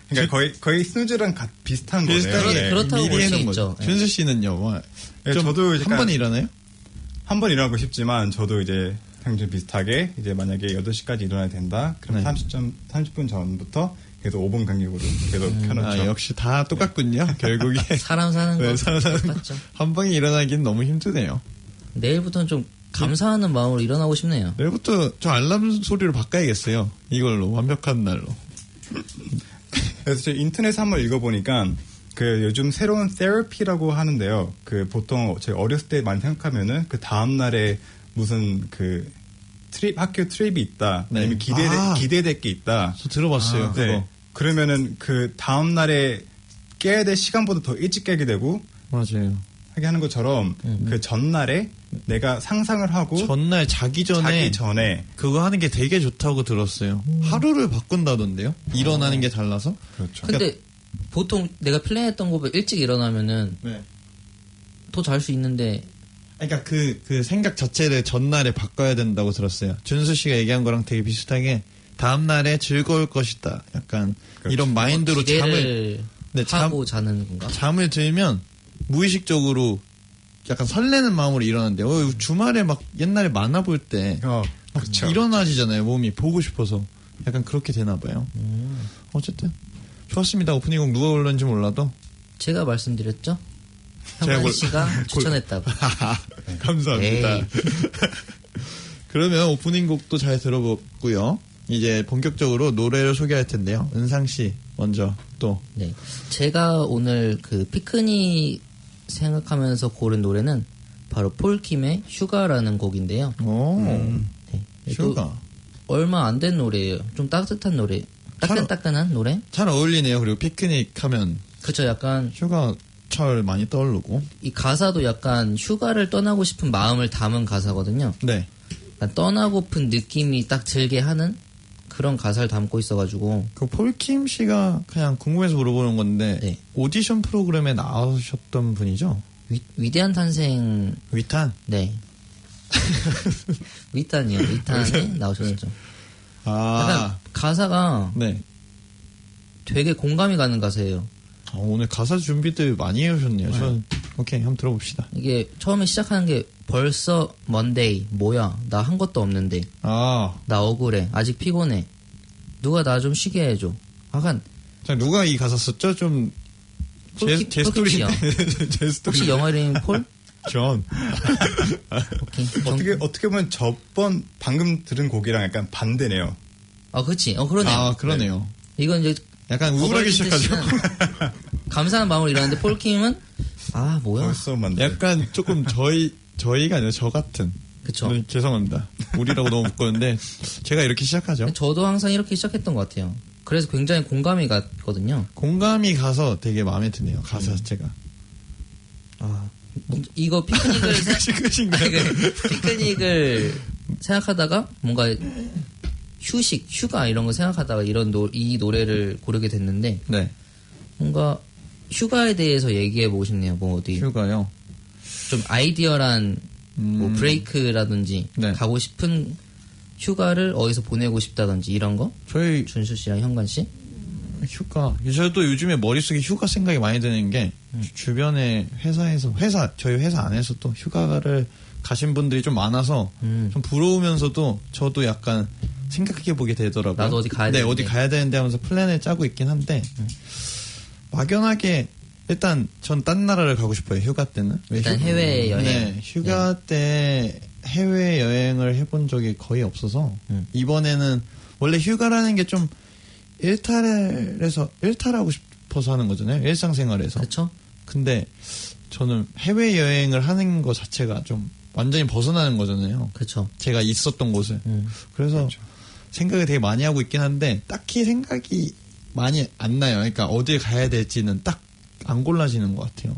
그러니까 거의 스누즈랑 비슷한 거네요. 네. 그렇다고 볼 수 있죠. 준수 씨는요? 네, 저도 한 번 일어나요? 한 번 일어나고 싶지만 저도 이제 평균 비슷하게 이제 만약에 8시까지 일어나야 된다. 그럼 30분 전부터 계속 5분 간격으로 계속 켜놓죠. 역시 다 똑같군요. 결국에 사람 사는 거 똑같죠. 한 방에 일어나기는 너무 힘드네요. 내일부터는 좀 감사하는 마음으로 일어나고 싶네요. 내일부터 저 알람 소리를 바꿔야겠어요. 이걸로 완벽한 날로. 그래서 제가 인터넷에 한번 읽어보니까 그 요즘 새로운 테라피라고 하는데요. 그 보통 제가 어렸을 때 많이 생각하면은 그 다음 날에 무슨 그 학교 트립이 있다. 네. 아니면 기대될 게 있다. 저 들어봤어요. 그거. 네. 그러면은 그 다음 날에 깨야 될 시간보다 더 일찍 깨게 되고. 맞아요. 하게 하는 것처럼 그 전날에 내가 상상을 하고 전날 자기 전에 그거 하는 게 되게 좋다고 들었어요. 하루를 바꾼다던데요. 일어나는 게 달라서. 그렇죠. 근데 보통 내가 플랜했던 거보다 일찍 일어나면은 더 잘 수 있는데. 그러니까 그 생각 자체를 전날에 바꿔야 된다고 들었어요. 준수 씨가 얘기한 거랑 되게 비슷하게 다음 날에 즐거울 것이다. 약간 그렇죠. 이런 마인드로 잠을 하고 자는 건가? 잠을 들면 무의식적으로 약간 설레는 마음으로 일어난대요. 주말에 막 옛날에 만화 볼 때 그렇죠. 일어나지잖아요. 몸이 보고 싶어서 약간 그렇게 되나 봐요. 어쨌든 좋았습니다. 오프닝곡 누가 골랐는지 몰라도 제가 말씀드렸죠. 현관 씨가 추천했다고. 감사합니다. 그러면 오프닝곡도 잘 들어봤고요. 이제 본격적으로 노래를 소개할 텐데요. 은상 씨 먼저 또. 네, 제가 오늘 그 피크닉 생각하면서 고른 노래는 바로 폴킴의 휴가라는 곡인데요. 네, 휴가. 얼마 안 된 노래예요. 좀 따뜻한 노래, 따끈따끈한 노래. 잘 어울리네요. 그리고 피크닉 하면. 그렇죠. 약간 휴가철 많이 떠오르고. 이 가사도 약간 휴가를 떠나고 싶은 마음을 담은 가사거든요. 네. 떠나고픈 느낌이 딱 들게 하는 그런 가사를 담고 있어가지고. 그 폴킴 씨가 그냥 궁금해서 물어보는 건데 오디션 프로그램에 나오셨던 분이죠? 위대한 탄생. 위탄? 네. 위탄이요. 위탄에 나오셨죠. 약간 가사가 되게 공감이 가는 가사예요. 오늘 가사 준비들 많이 해오셨네요. 오케이, 한번 들어봅시다. 이게 처음에 시작하는 게 벌써 먼데이, 뭐야, 나 한 것도 없는데. 나 억울해, 아직 피곤해. 누가 나 좀 쉬게 해줘. 약간. 자, 누가 이 가사 썼죠? 좀 제 스토리인데. 제 스토리. 혹시 영어 이름이 폴? 존. 어떻게 보면 방금 들은 곡이랑 약간 반대네요. 그치. 그러네요. 그러네요. 이건 이제 약간 우울하게 시작하죠. 감사한 마음으로 일하는데 폴킴은 뭐야? 약간 조금 저희가 아니라 저 같은. 그쵸. 죄송합니다. 우리라고 너무 묶었는데 제가 이렇게 시작하죠. 저도 항상 이렇게 시작했던 것 같아요. 그래서 굉장히 공감이 갔거든요. 공감이 가서 되게 마음에 드네요. 가사 자체가. 이거 피크닉을 피크닉을 생각하다가 뭔가 휴가 이런 거 생각하다가 이 노래를 고르게 됐는데 뭔가 휴가에 대해서 얘기해 보고 싶네요. 뭐 어디 휴가요? 좀 아이디어란 뭐 브레이크라든지 가고 싶은 휴가를 어디서 보내고 싶다든지 이런 거? 저희 준수 씨랑 현관 씨? 휴가. 저도 요즘에 머릿속에 휴가 생각이 많이 드는 게 주변에 저희 회사 안에서 또 휴가를 가신 분들이 좀 많아서 좀 부러우면서도 저도 약간 생각해 보게 되더라고요. 나도 어디 가야 되는데. 어디 가야 되는데 하면서 플랜을 짜고 있긴 한데 막연하게 일단 전 딴 나라를 가고 싶어요. 휴가 때는. 일단 해외여행. 네, 휴가 때 해외여행을 해본 적이 거의 없어서 이번에는 원래 휴가라는 게 좀 일탈하고 싶어서 하는 거잖아요. 일상생활에서. 그렇죠. 근데 저는 해외여행을 하는 것 자체가 좀 완전히 벗어나는 거잖아요. 그렇죠. 제가 있었던 곳을. 그래서 생각을 되게 많이 하고 있긴 한데 딱히 생각이 많이 안 나요. 그러니까 어딜 가야 될지는 딱 안 골라지는 것 같아요.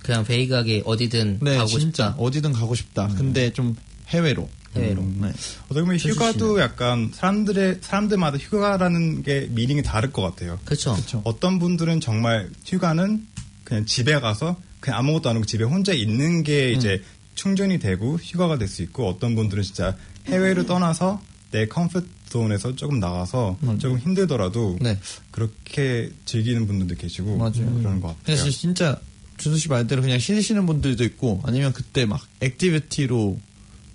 그냥 베이가게 어디든 가고 진짜 싶다. 어디든 가고 싶다. 근데 좀 해외로. 어떻게 보면 휴가도 약간 사람들마다 휴가라는 게 미닝이 다를 것 같아요. 그렇죠. 어떤 분들은 정말 휴가는 그냥 집에 가서 그냥 아무것도 안 하고 집에 혼자 있는 게 이제 충전이 되고 휴가가 될 수 있고 어떤 분들은 진짜 해외로 떠나서 내 컴포트 존에서 조금 나가서 조금 힘들더라도 네. 그렇게 즐기는 분들도 계시고 그런 것 같아요. 그래서 진짜 준수 씨 말대로 그냥 쉬시는 분들도 있고 아니면 그때 막 액티비티로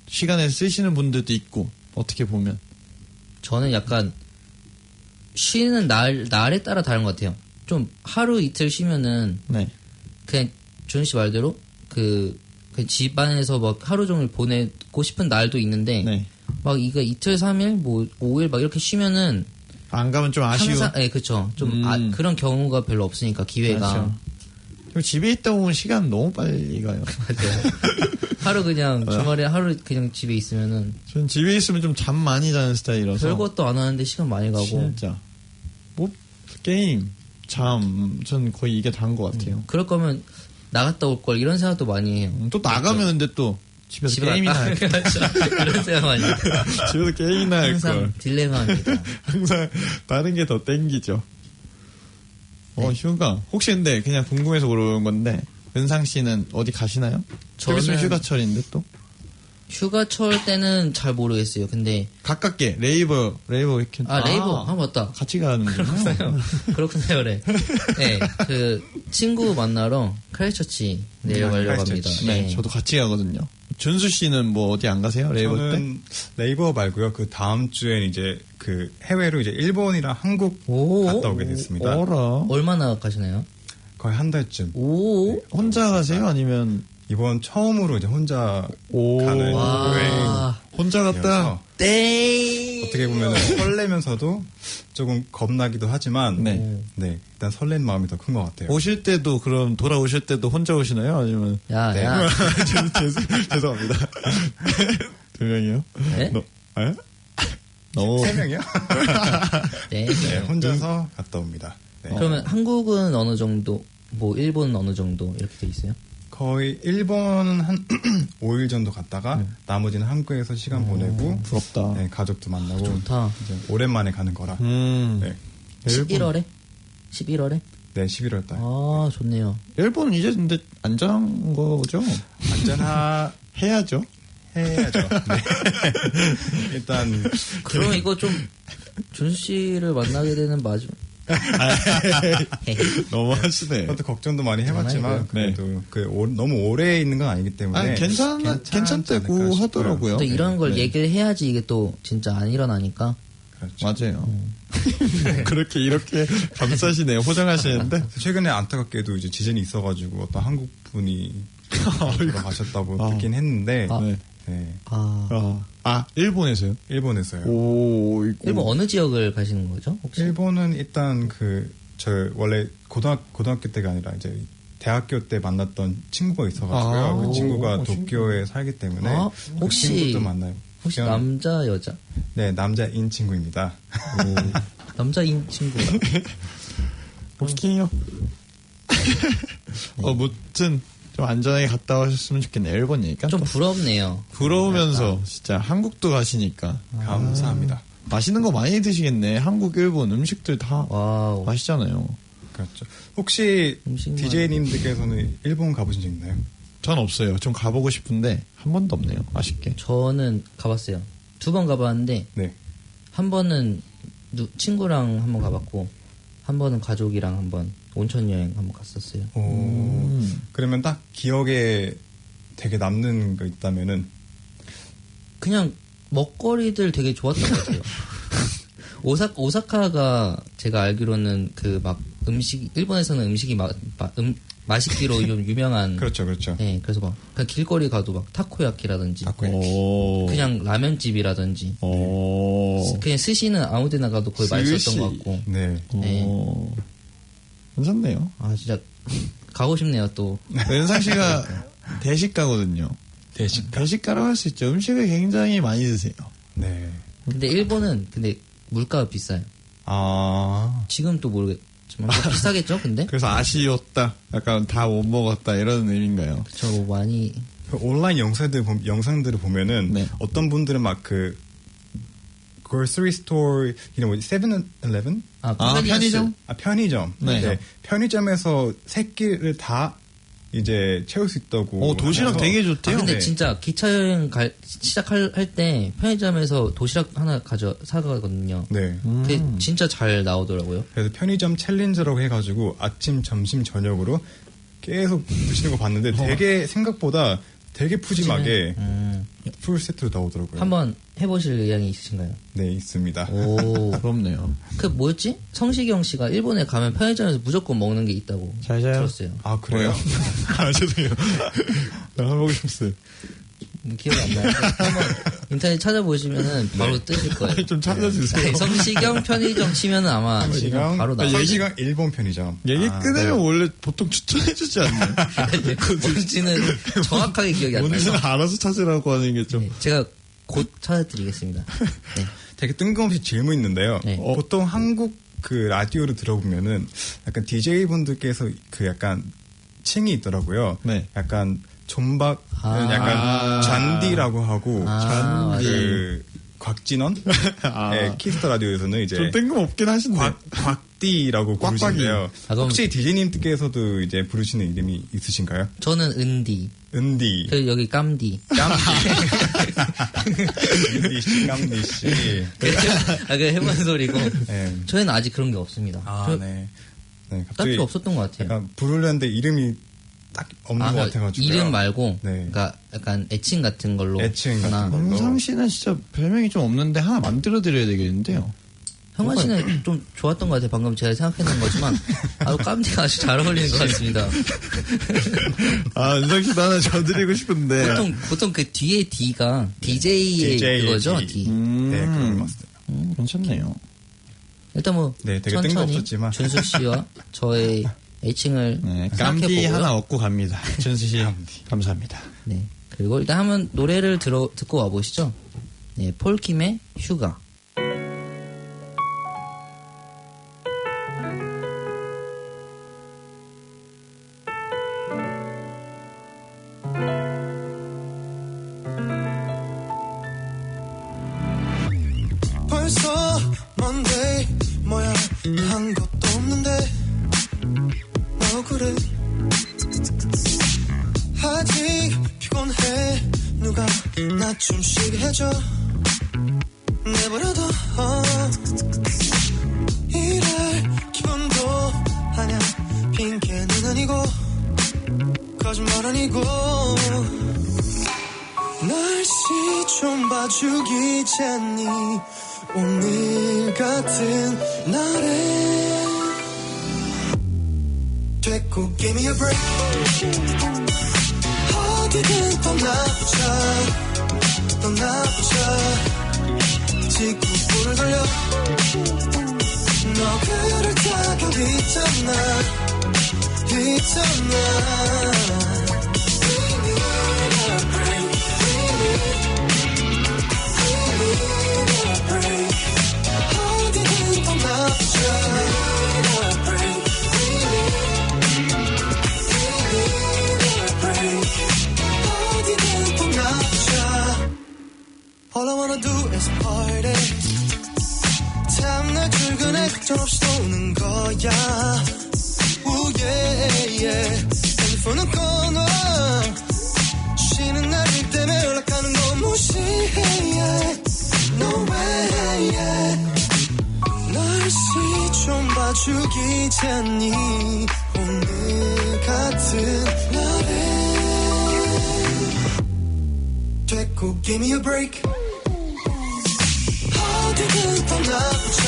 시간을 쓰시는 분들도 있고 어떻게 보면 저는 약간 쉬는 날에 따라 다른 것 같아요. 좀 하루 이틀 쉬면은 네. 그냥 준수 씨 말대로 그냥 집안에서 막 하루 종일 보내고 싶은 날도 있는데 네. 막 이거 이틀 3일 뭐 5일 막 이렇게 쉬면은 안 가면 좀 아쉬워. 항상 그렇죠. 좀 그런 경우가 별로 없으니까 기회가. 그렇죠. 그리고 집에 있다 보면 시간 너무 빨리 가요. 맞아요. 하루 그냥 주말에 하루 그냥 집에 있으면은 전 집에 있으면 좀 잠 많이 자는 스타일이라서 별것도 안 하는데 시간 많이 가고 진짜 뭐 게임 잠 전 거의 이게 다인 것 같아요. 그럴 거면 나갔다 올 걸 이런 생각도 많이 해요. 또 나가면 근데 또 집에서 게임이나 할 걸. 그런 생각 많이 해요. 집에서 게임이나 할 걸. 항상 딜레마입니다. 항상 다른 게 더 땡기죠. 휴가. 혹시 근데 그냥 궁금해서 물어보는 건데 은상 씨는 어디 가시나요? 저는 휴가철인데 또? 휴가철 때는 잘 모르겠어요. 근데 가깝게 레이버 위켄드. 레이버 맞다. 같이 가는군요. 그렇군요. 그래. 네, 그 친구 만나러 크라이처치 내려가려고 합니다. 네, 저도 같이 가거든요. 준수 씨는 뭐 어디 안 가세요? 레이버 저는 레이버 말고요. 그 다음 주엔 이제 그 해외로 이제 일본이랑 한국 갔다 오게 됐습니다. 얼마나 가시나요? 거의 한 달쯤. 네. 혼자 가세요? 아니면 이번 처음으로 이제 혼자 가는 여행. 혼자 갔다. 네. 어떻게 보면 설레면서도 조금 겁나기도 하지만 네, 일단 설레는 마음이 더 큰 것 같아요. 오실 때도 그럼 돌아오실 때도 혼자 오시나요? 아니면 야. 죄송합니다. 2명이요? 네? 세 명이요? 네. 혼자서 갔다 옵니다. 네. 그러면 한국은 어느 정도, 뭐 일본은 어느 정도 이렇게 돼 있어요? 거의 일본은 한 5일 정도 갔다가 나머지는 한국에서 시간 보내고 부럽다. 네, 가족도 만나고 좋다. 이제 오랜만에 가는 거라. 네. 11월에? 11월에? 네, 11월 달. 아, 좋네요. 일본은 이제 근데 안전한 거죠? 해야죠. 네. 일단 그럼 이거 좀 준수 씨를 만나게 되는 마지막 너무 하시네. 저도 걱정도 많이 해봤지만 그래도 너무 오래 있는 건 아니기 때문에 괜찮다고 하더라고요. 또 이런 걸 얘기를 해야지 이게 또 진짜 안 일어나니까. 그렇죠. 맞아요. 그렇게 이렇게 감싸시네요. 포장하시는데 최근에 안타깝게도 이제 지진이 있어가지고 어떤 한국 분이 돌아가셨다고 듣긴 했는데. 일본에서요? 일본에서요. 일본 어느 지역을 가시는 거죠? 혹시? 일본은 일단 저 원래 고등학교 때가 아니라 이제 대학교 때 만났던 친구가 있어가지고요. 그 친구가 도쿄에 살기 때문에 혹시 그 친구도 만나요. 혹시 남자 여자? 네, 남자인 친구입니다. 남자인 친구. 오케이요. 무튼 좀 안전하게 갔다 오셨으면 좋겠네요. 일본이니까. 좀 부럽네요. 부러우면서 진짜 한국도 가시니까. 감사합니다. 맛있는 거 많이 드시겠네. 한국, 일본 음식들 다 맛있잖아요. 그렇죠. 혹시 DJ님들께서는 일본 가보신 적 있나요? 전 없어요. 좀 가보고 싶은데 한 번도 없네요. 아쉽게. 저는 가봤어요. 2번 가봤는데 한 번은 친구랑 한 번 가봤고 한 번은 가족이랑 한번 온천 여행 한번 갔었어요. 그러면 딱 기억에 되게 남는 거 있다면은 그냥 먹거리들 되게 좋았던 것 같아요. 오사카가 제가 알기로는 일본에서는 음식이 맛있기로 좀 유명한. 그렇죠. 네, 그래서 그냥 길거리 가도 타코야키라든지. 그냥 라면집이라든지. 그냥 스시는 아무데나 가도 거의 맛있었던 것 같고. 네. 괜찮네요. 진짜 가고 싶네요, 또. 은상 씨가 대식가거든요. 대식가라고 할 수 있죠. 음식을 굉장히 많이 드세요. 네. 근데 일본은 물가가 비싸요. 지금 또 모르겠지만 비싸겠죠, 근데? 그래서 아쉬웠다. 약간 다 못 먹었다 이런 의미인가요? 그쵸, 많이. 온라인 영상들을 보면은 어떤 분들은 막 grocery store, 세븐일레븐? 편의점? 편의점. 네. 편의점에서 세 끼를 다 이제 채울 수 있다고. 도시락 되게 좋대요. 근데 진짜 기차 여행 시작할 때 편의점에서 도시락 하나 사가거든요. 네. 그게 진짜 잘 나오더라고요. 그래서 편의점 챌린저라고 해가지고 아침, 점심, 저녁으로 계속 드시는 거 봤는데 되게 생각보다 되게 푸짐하게 풀 세트로 나오더라고요. 한번 해보실 의향이 있으신가요? 네, 있습니다. 오, 부럽네요. 그 뭐였지? 성시경 씨가 일본에 가면 편의점에서 무조건 먹는 게 있다고 들었어요. 아, 그래요? 아, 죄송해요. 나 한번 싶었어요. 기억이 안 나요. 한번 인터넷 찾아보시면은 바로 뜨실 거예요. 좀 찾아주세요. 네, 성시경 편의점 치면은 아마 지금 바로 나와요. 성시경 일본 편의점. 얘기 끊으면 원래 보통 추천해주지 않나요? 뭔지는 정확하게 기억이 안 나요. 뭔지는 알아서 찾으라고 하는 게 좀. 네, 제가 곧 찾아드리겠습니다. 네. 되게 뜬금없이 질문 있는데요. 네. 보통 한국 그 라디오를 들어보면은 약간 DJ 분들께서 그 약간 칭이 있더라고요. 네. 약간 존박, 약간 잔디라고 하고, 그 곽진원? 네, 키스터 라디오에서는 이제 좀 뜬금없긴 하신데 곽디라고 부르시는데요. 혹시 DJ님께서도 이제 부르시는 이름이 있으신가요? 저는 은디. 은디. 그 여기 깜디. 은디 씨, 깜디 씨. 그 해본 소리고. 네. 저희는 아직 그런 게 없습니다. 네. 네, 딱히 없었던 것 같아요. 약간 부르려는데 이름이 딱 없는 것 같아가지고. 이름 말고, 네. 그러니까 약간 애칭 같은 걸로. 홍상 씨는 진짜 별명이 좀 없는데 하나 만들어드려야 되겠는데요. 형아 씨는 좀 좋았던 것 같아요. 방금 제가 생각했던 거지만, 깜디가 아주 잘 어울리는 것 같습니다. 은상 씨도 하나 줘드리고 싶은데. 보통 그 뒤에 D가 DJ의 그거죠, D. 네, 그런 것 같습니다. 괜찮네요. 일단 뭐, 네, 되게 천천히 뜬금없었지만. 준수 씨와 저의 애칭을 깜디 하나 얻고 갑니다. 준수 씨 감사합니다. 네. 그리고 일단 한번 노래를 듣고 와보시죠. 네, 폴킴의 휴가. 벌써 Monday 뭐야 한 것도 없는데 너 그래 아직 피곤해 누가 나 좀 쉬게 해줘 내버려둬 이럴 기분도 아냐 핑계는 아니고 거짓말 아니고 날씨 좀 봐주기잖니 오늘 같은 날에 됐고 give me a break 어디든 떠나보자 지구 불을 돌려 너 그럴 자격 있잖아 어디든 떠나보자 All I wanna do is party 다음날 출근해 걱정 없이 노는 거야 Ooh yeah yeah 핸드폰은 꺼놔 쉬는 날일 때문에 연락하는 거 무시해 yeah. No way yeah. 날씨 좀 봐주기잖니 오늘 같은 날에 됐고 give me a break 어디든 떠나보자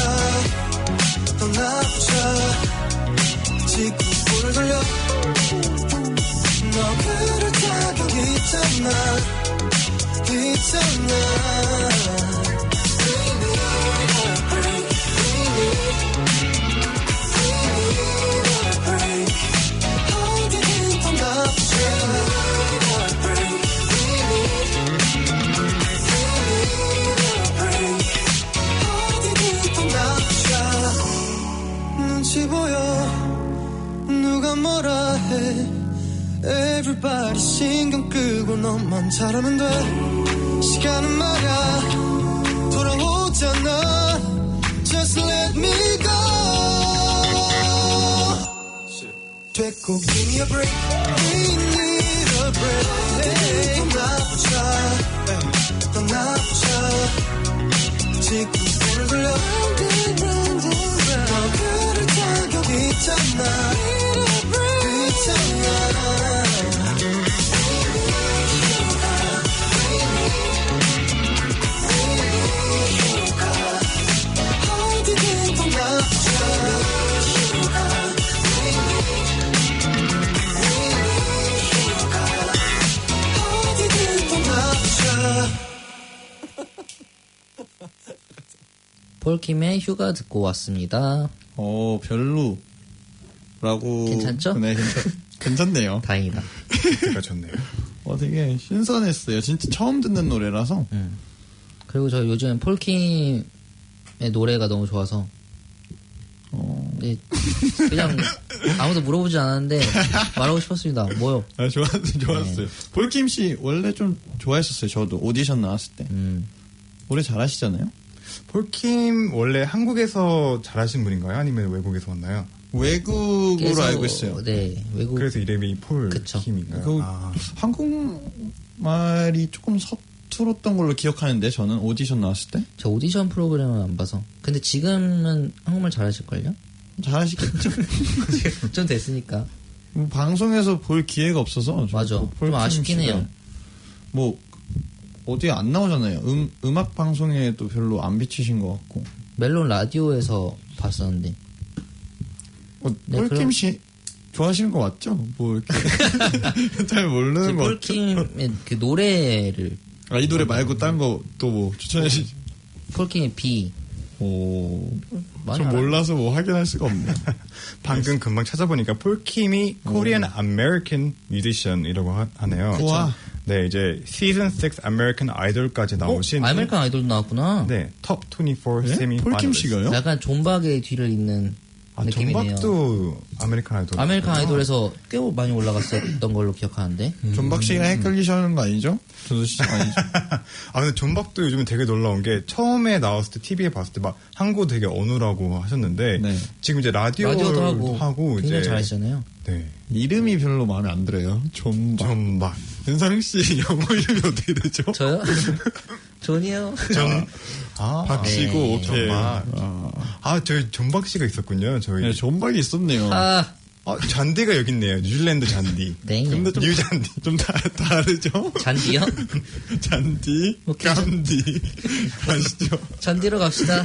지구 불을 돌려 너 그럴 자격 있잖아 어디든 떠나보자 눈치 보여 누가 뭐라 해 Everybody 신경 끄고 너만 잘하면 돼 시간은 말야 돌아오잖아 Just let me go 됐고 give me a break we need a break hey, 떠나보자 지금 손을 돌려 round and round and round 너 그럴 자격 있잖아 need a break 있잖아 어디든 떠나보자 폴킴의 휴가 듣고 왔습니다. 별로라고. 괜찮죠? 네, 괜찮네요. 다행이다. 제가 좋네요. 되게 신선했어요. 진짜 처음 듣는 노래라서. 그리고 저 요즘 폴킴의 노래가 너무 좋아서. 네, 그냥 아무도 물어보지 않았는데 말하고 싶었습니다. 뭐요? 좋았어요. 네. 폴킴 씨 원래 좀 좋아했었어요. 저도 오디션 나왔을 때. 노래 잘하시잖아요. 폴킴 원래 한국에서 잘하신 분인가요? 아니면 외국에서 왔나요? 외국으로 알고 있어요. 네, 외국. 그래서 이름이 폴킴인가요? 한국말이 조금 서툴었던 걸로 기억하는데 저는 오디션 나왔을 때. 저 오디션 프로그램은 안 봐서. 근데 지금은 한국말 잘하실걸요? 잘하시겠죠. 좀 됐으니까. 방송에서 볼 기회가 없어서. 맞아. 좀 아쉽긴 해요. 어디에 안 나오잖아요. 음악 방송에도 별로 안 비치신 것 같고. 멜론 라디오에서 봤었는데. 폴킴 씨 좋아하시는 거 맞죠? 잘 모르는 거 같죠? 폴킴의 그 노래를. 이 노래 말고 딴 거 또 추천해 주시죠. 폴킴의 비. 좀 몰라서 확인할 수가 없네. 방금 금방 찾아보니까 폴킴이 Korean American Musician이라고 하네요. 우와. 네, 이제 시즌 6 American Idol까지 나오신. 아메리칸 아이돌도 나왔구나. 네, 톱 24 네? 세미. 폴킴 씨가요? 약간 존박의 뒤를 잇는 느낌이네요. 존박도 아메리칸 아이돌. 아메리칸 아이돌에서 꽤 많이 올라갔었던 걸로 기억하는데. 존박 씨가 헷갈리시는 거 아니죠? 조수 씨 아니죠? 근데 존박도 요즘에 되게 놀라운 게 처음에 나왔을 때 TV에 봤을 때 막 한국어 되게 어눌하고 하셨는데 네. 지금 이제 라디오도 하고 굉장히 이제 잘하시잖아요. 네. 이름이 별로 마음에 안 들어요. 존박. 윤상 씨 영어 이름이 어떻게 되죠? 저요? 존이요. 박씨고 네. 오케이. 저희 존박 씨가 있었군요. 저희. 네, 존박이 있었네요. 잔디가 여기 있네요. 뉴질랜드 잔디. 네. 근데 좀 뉴잔디. 좀 다르죠? 잔디요? 잔디, 깜디. 아시죠? 잔디로 갑시다.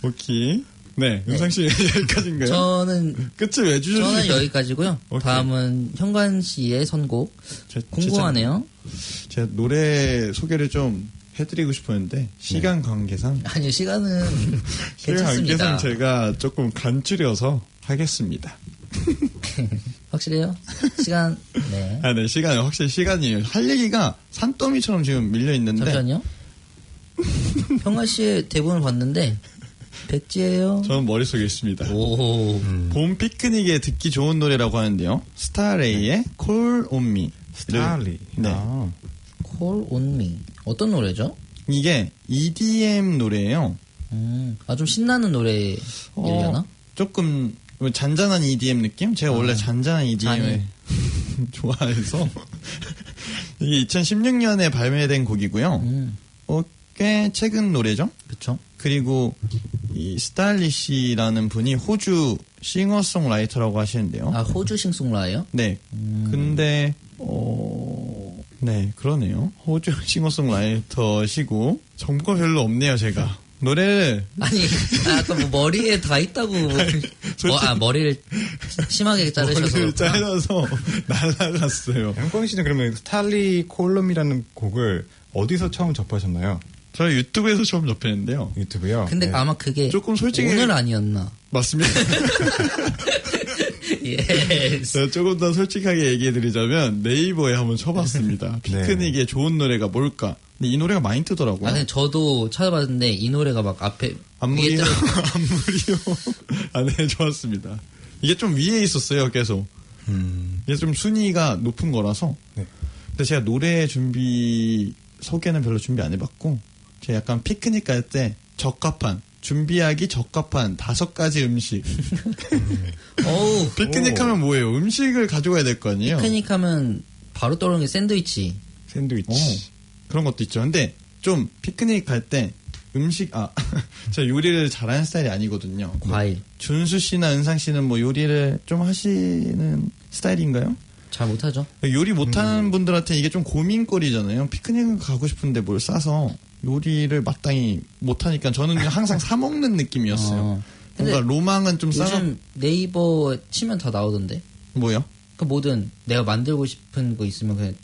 오케이. 네, 윤상 씨 여기까지인가요? 저는 끝을 왜 주셨어요? 저는 여기까지고요. 오케이. 다음은 현관 씨의 선곡. 궁금하네요. 제가 노래 소개를 좀 해드리고 싶었는데 시간 관계상 아니요, 시간 시간 괜찮습니다. 관계상 제가 조금 간추려서 하겠습니다. 확실해요? 시간 네. 네, 시간 확실히 시간이에요. 할 얘기가 산더미처럼 지금 밀려 있는데. 잠시만요. 형아 씨의 대본을 봤는데 백지예요. 저는 머릿속에 있습니다. 오. 봄 피크닉에 듣기 좋은 노래라고 하는데요. 스타레이의 Call on Me. 스타레이. 네. Call on Me. 어떤 노래죠? 이게 EDM 노래예요. 좀 신나는 노래이려나? 조금 잔잔한 EDM 느낌? 제가 원래 잔잔한 EDM을 좋아해서 이게 2016년에 발매된 곡이고요. 꽤 최근 노래죠. 그렇죠. 그리고 이 스타일리시라는 분이 호주 싱어송라이터라고 하시는데요. 호주 싱송라이요? 네. 근데 네, 그러네요. 호주 싱어송라이터시고 정보가 별로 없네요, 제가. 노래를 아까 머리에 다 있다고 머리를 심하게 자르셔서 머리를 잘라서 날아갔어요. 양광 씨는 그러면 스탈리 콜럼이라는 곡을 어디서 처음 접하셨나요? 저 유튜브에서 처음 접했는데요. 유튜브요? 근데 아마 그게 조금 솔직히 오늘 아니었나? 맞습니다. yes. 조금 더 솔직하게 얘기해드리자면 네이버에 한번 쳐봤습니다. 피크닉에 좋은 노래가 뭘까? 근데 이 노래가 많이 뜨더라고요. 아니 저도 찾아봤는데 이 노래가 막 앞에 안무리요. 네, 좋았습니다. 이게 좀 위에 있었어요, 계속. 이게 좀 순위가 높은 거라서. 네. 근데 제가 노래 소개는 별로 준비 안 해봤고, 제가 약간 피크닉 갈 때 적합한 준비하기 적합한 5가지 음식. 어우. 피크닉 하면 뭐예요? 음식을 가져가야 될 거 아니에요? 피크닉 하면 바로 떠오르는 게 샌드위치. 그런 것도 있죠. 근데 좀 피크닉 갈 때 음식, 제가 요리를 잘하는 스타일이 아니거든요. 과일. 준수 씨나 은상 씨는 뭐 요리를 좀 하시는 스타일인가요? 잘 못하죠. 요리 못하는 분들한테 이게 좀 고민거리잖아요. 피크닉을 가고 싶은데 뭘 싸서 요리를 마땅히 못하니까 저는 항상 사 먹는 느낌이었어요. 뭔가 로망은 좀 싸서. 요즘 네이버 치면 다 나오던데. 뭐요? 그 뭐든 내가 만들고 싶은 거 있으면 그냥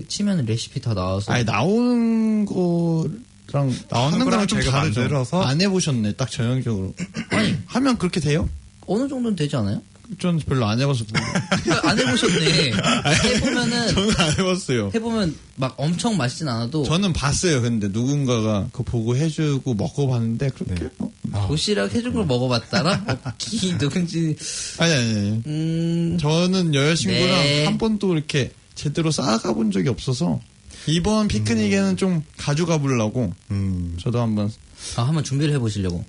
치면 레시피 다 나와서. 아니 나오는 거랑 나오는 거랑 좀 다르죠. 만들어서? 안 해보셨네, 딱 전형적으로. 아니 하면 그렇게 돼요? 어느 정도는 되지 않아요? 전 별로 안 해봐서. 안 해보셨네. 해보면은. 저는 안 해봤어요. 해보면 막 엄청 맛있진 않아도. 저는 봤어요. 근데 누군가가 그거 보고 해주고 먹어봤는데 그렇게. 도시락 해준 걸 먹어봤다라? 누군지. 아니. 저는 여자친구랑 한 번도 이렇게 제대로 싸가 본 적이 없어서 이번 피크닉에는 좀 가져가 보려고. 저도 한번. 한번 준비를 해보시려고.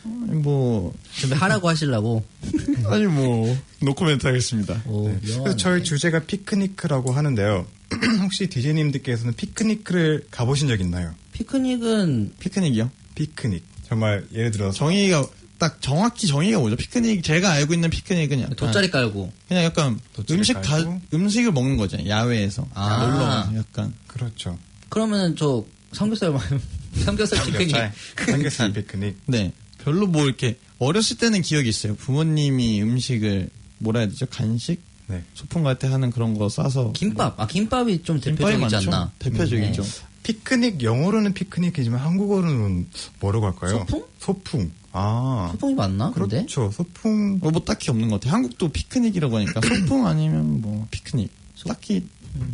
뭐 준비하라고 하시려고. 아니 뭐 노코멘트 하겠습니다. 그래서 저희 주제가 피크니크라고 하는데요. 혹시 DJ님들께서는 피크니크를 가보신 적 있나요? 피크닉이요? 피크닉. 정말 예를 들어서 정의가 딱 정확히 정의가 뭐죠? 피크닉 제가 알고 있는 피크닉은 약간 돗자리 깔고 그냥 약간 음식을 먹는 거죠. 야외에서 놀러 가서 약간. 그렇죠. 그러면은 저 삼겹살 피크닉. 삼겹살 피크닉. 네. 별로 뭐 이렇게 어렸을 때는 기억이 있어요. 부모님이 음식을 뭐라 해야 되죠? 간식? 네. 소풍 갈 때 하는 그런 거 싸서. 김밥이 좀 대표적이지 않나? 대표적이죠. 피크닉, 영어로는 피크닉이지만 한국어로는 뭐라고 할까요? 소풍. 소풍이 맞나? 그렇죠. 소풍. 뭐 딱히 없는 것 같아요. 한국도 피크닉이라고 하니까 소풍 아니면 뭐 피크닉. 딱히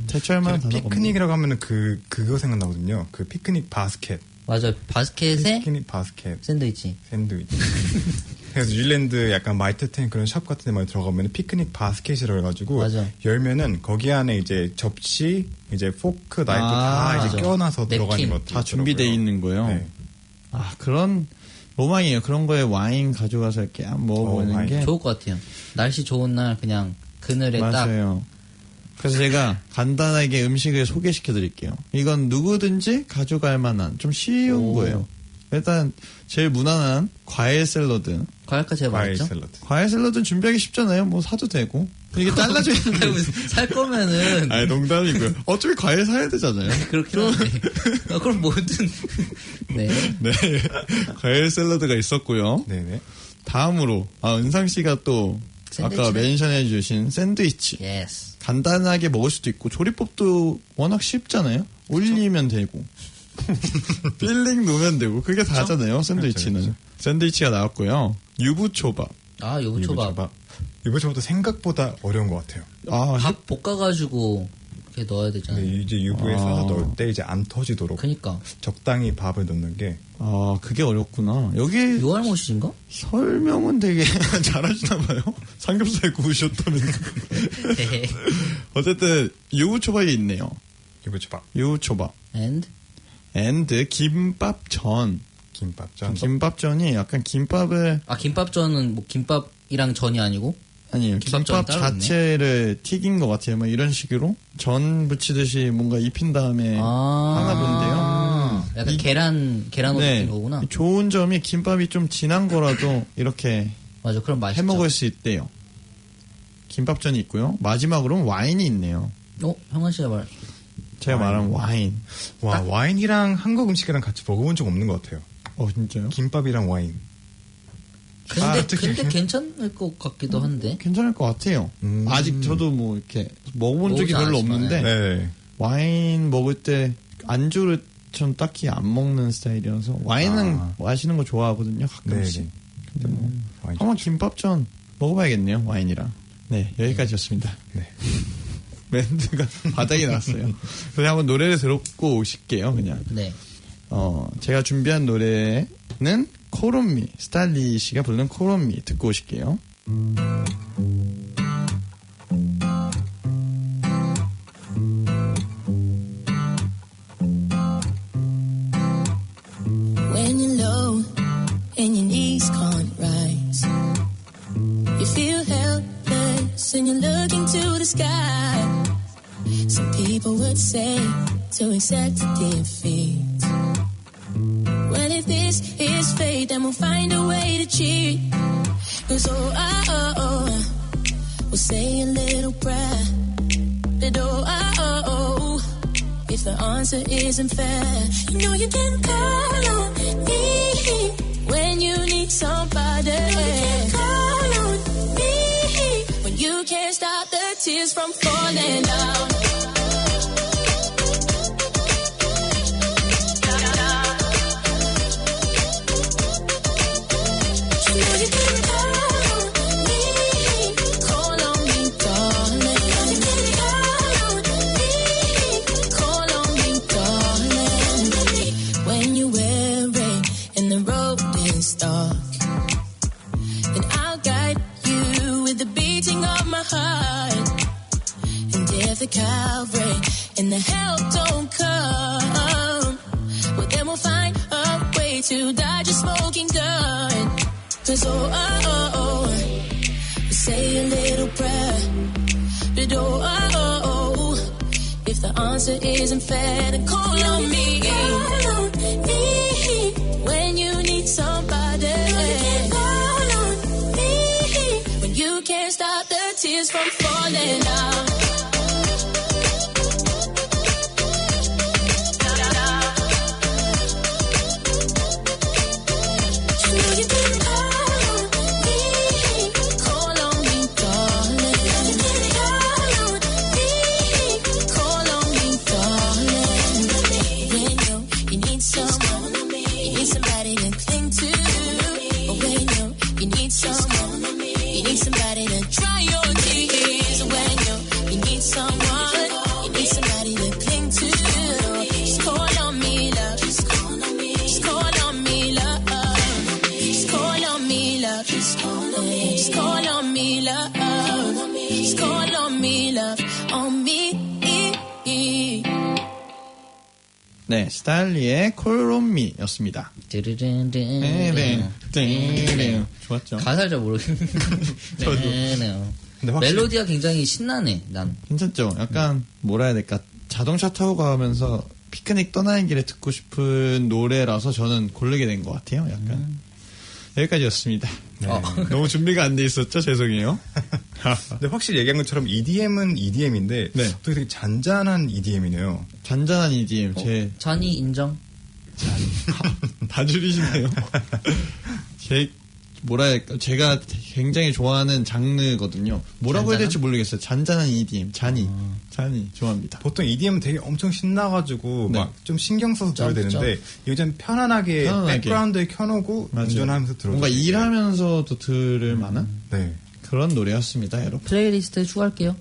대처할 만한 단어가 없는. 피크닉이라고 하면은 그거 생각나거든요. 그 피크닉 바스켓. 맞아요. 바스켓에 피크닉 바스켓. 샌드위치. 그래서 뉴질랜드 약간 마이트텐 그런 샵 같은 데만 들어가면 피크닉 바스켓이라고 해가지고 맞아. 열면은 거기 안에 이제 접시, 이제 포크, 나이프 다 이제 껴놔서 들어가는 것들 다 준비되어 있는 거예요. 네. 그런 로망이에요. 그런 거에 와인 가져가서 이렇게 먹어보는 게 좋을 것 같아요. 날씨 좋은 날 그냥 그늘에 맞아요. 그래서 제가 간단하게 음식을 소개시켜 드릴게요. 이건 누구든지 가져갈 만한 좀 쉬운 거예요. 일단 제일 무난한 과일 샐러드. 과일까지 제가 말했죠? 과일 샐러드는 준비하기 쉽잖아요. 뭐 사도 되고. 이게 잘라져 있는데 살 거면은 아니 농담이고요. 어차피 과일 사야 되잖아요. 그렇긴 한데. 그럼 뭐든 네. 과일 샐러드가 있었고요. 네네. 다음으로 은상 씨가 또 아까 멘션해 주신 샌드위치. 예스. 간단하게 먹을 수도 있고 조리법도 워낙 쉽잖아요. 올리면 되고 필링 놓으면 되고 그게 다잖아요. 샌드위치는. 그렇죠. 샌드위치가 나왔고요. 유부초밥. 유부초밥도 생각보다 어려운 것 같아요. 밥 볶아가지고 이렇게 넣어야 되잖아요. 네, 이제 유부에 싸서 넣을 때 이제 안 터지도록. 그러니까 적당히 밥을 넣는 게. 그게 어렵구나. 여기 요알못인가? 설명은 되게 잘하시나 봐요. 삼겹살 구우셨다면서. 어쨌든 유부초밥이 있네요. 유부초밥. and 김밥전. 김밥전이 약간 김밥을. 김밥전은 뭐 김밥이랑 전이 아니고? 아니에요. 김밥 자체를 튀긴 것 같아요. 뭐 이런 식으로 전 부치듯이 뭔가 입힌 다음에 하나 본데요. 약간 계란 같은 거구나. 좋은 점이 김밥이 좀 진한 거라도 이렇게 맞아, 그럼 맛있죠. 해 먹을 수 있대요. 김밥전이 있고요. 마지막으로는 와인이 있네요. 형아 씨가 제가 말한 와인. 와인이랑 한국 음식이랑 같이 먹어본 적 없는 것 같아요. 진짜요? 김밥이랑 와인. 근데 괜찮을 것 같기도 한데. 괜찮을 것 같아요. 아직 저도 뭐 이렇게 먹어본 적이 별로 없는데 와인 먹을 때 안주를 전 딱히 안 먹는 스타일이어서 와인은 마시는 거 좋아하거든요. 가끔씩. 근데 뭐 한번 김밥전 먹어봐야겠네요. 와인이랑. 네, 여기까지였습니다. 네. 멘트가 바닥이 났어요. 그래서 한번 노래를 듣고 오실게요. 그냥. 네. 제가 준비한 노래는 콜온미, 스탈리 씨가 부르는 콜온미 듣고 오실게요. When you're low Some people would say to accept defeat. Well, if this is fate, then we'll find a way to cheat. 'Cause we'll say a little prayer. But if the answer isn't fair, you know you can call on me when you need somebody. You know you can call on me when you can't stop the tears from falling down. You know you can call on me, call on me, darling. You can call on me, call on me, darling. When you're weary and the road is dark, then I'll guide you with the beating of my heart. And if the Calvary and the help don't come, well then we'll find a way to dodge a smoking gun. 'Cause we'll say a little prayer. But if the answer isn't fair, then call on me. Call on me when you need somebody. Call on me when you can't stop the tears from falling down. You know you can call on me, call on me, darling. You can call on me, call on me, darling. When you need someone, you need somebody to cling to. Or when you need someone, you need somebody to dry your tears. When you need someone, you need somebody to cling to. Just call on me, love. Just call on me. Just call on me, love. Just call on me, love. Just call on me. Just call on me, love. Just call on me, love. On me. 네, 스타일리의 Call on Me였습니다. 좋았죠. 가사를 잘 모르겠는데. 저도. 근데 멜로디가 굉장히 신나네, 난. 괜찮죠? 약간, 뭐라 해야 될까. 자동차 타고 가면서 피크닉 떠나는 길에 듣고 싶은 노래라서 저는 고르게 된 것 같아요, 약간. 여기까지였습니다. 네. 너무 준비가 안 돼 있었죠? 죄송해요. 근데 확실히 얘기한 것처럼 EDM은 EDM인데 또 되게 잔잔한 EDM이네요. 잔잔한 EDM. 잔이 인정. 다 줄이시네요. 뭐라 할까, 제가 굉장히 좋아하는 장르거든요. 뭐라고 해야 될지 모르겠어요. 잔잔한 EDM, 잔이 좋아합니다. 보통 EDM은 되게 엄청 신나가지고 막 좀 신경 써서 들어야 되는데 이거 좀 편안하게 백그라운드에 켜놓고 운전하면서 들어요. 뭔가 일하면서도 들을 만한 네. 그런 노래였습니다, 여러분. 플레이리스트에 추가할게요.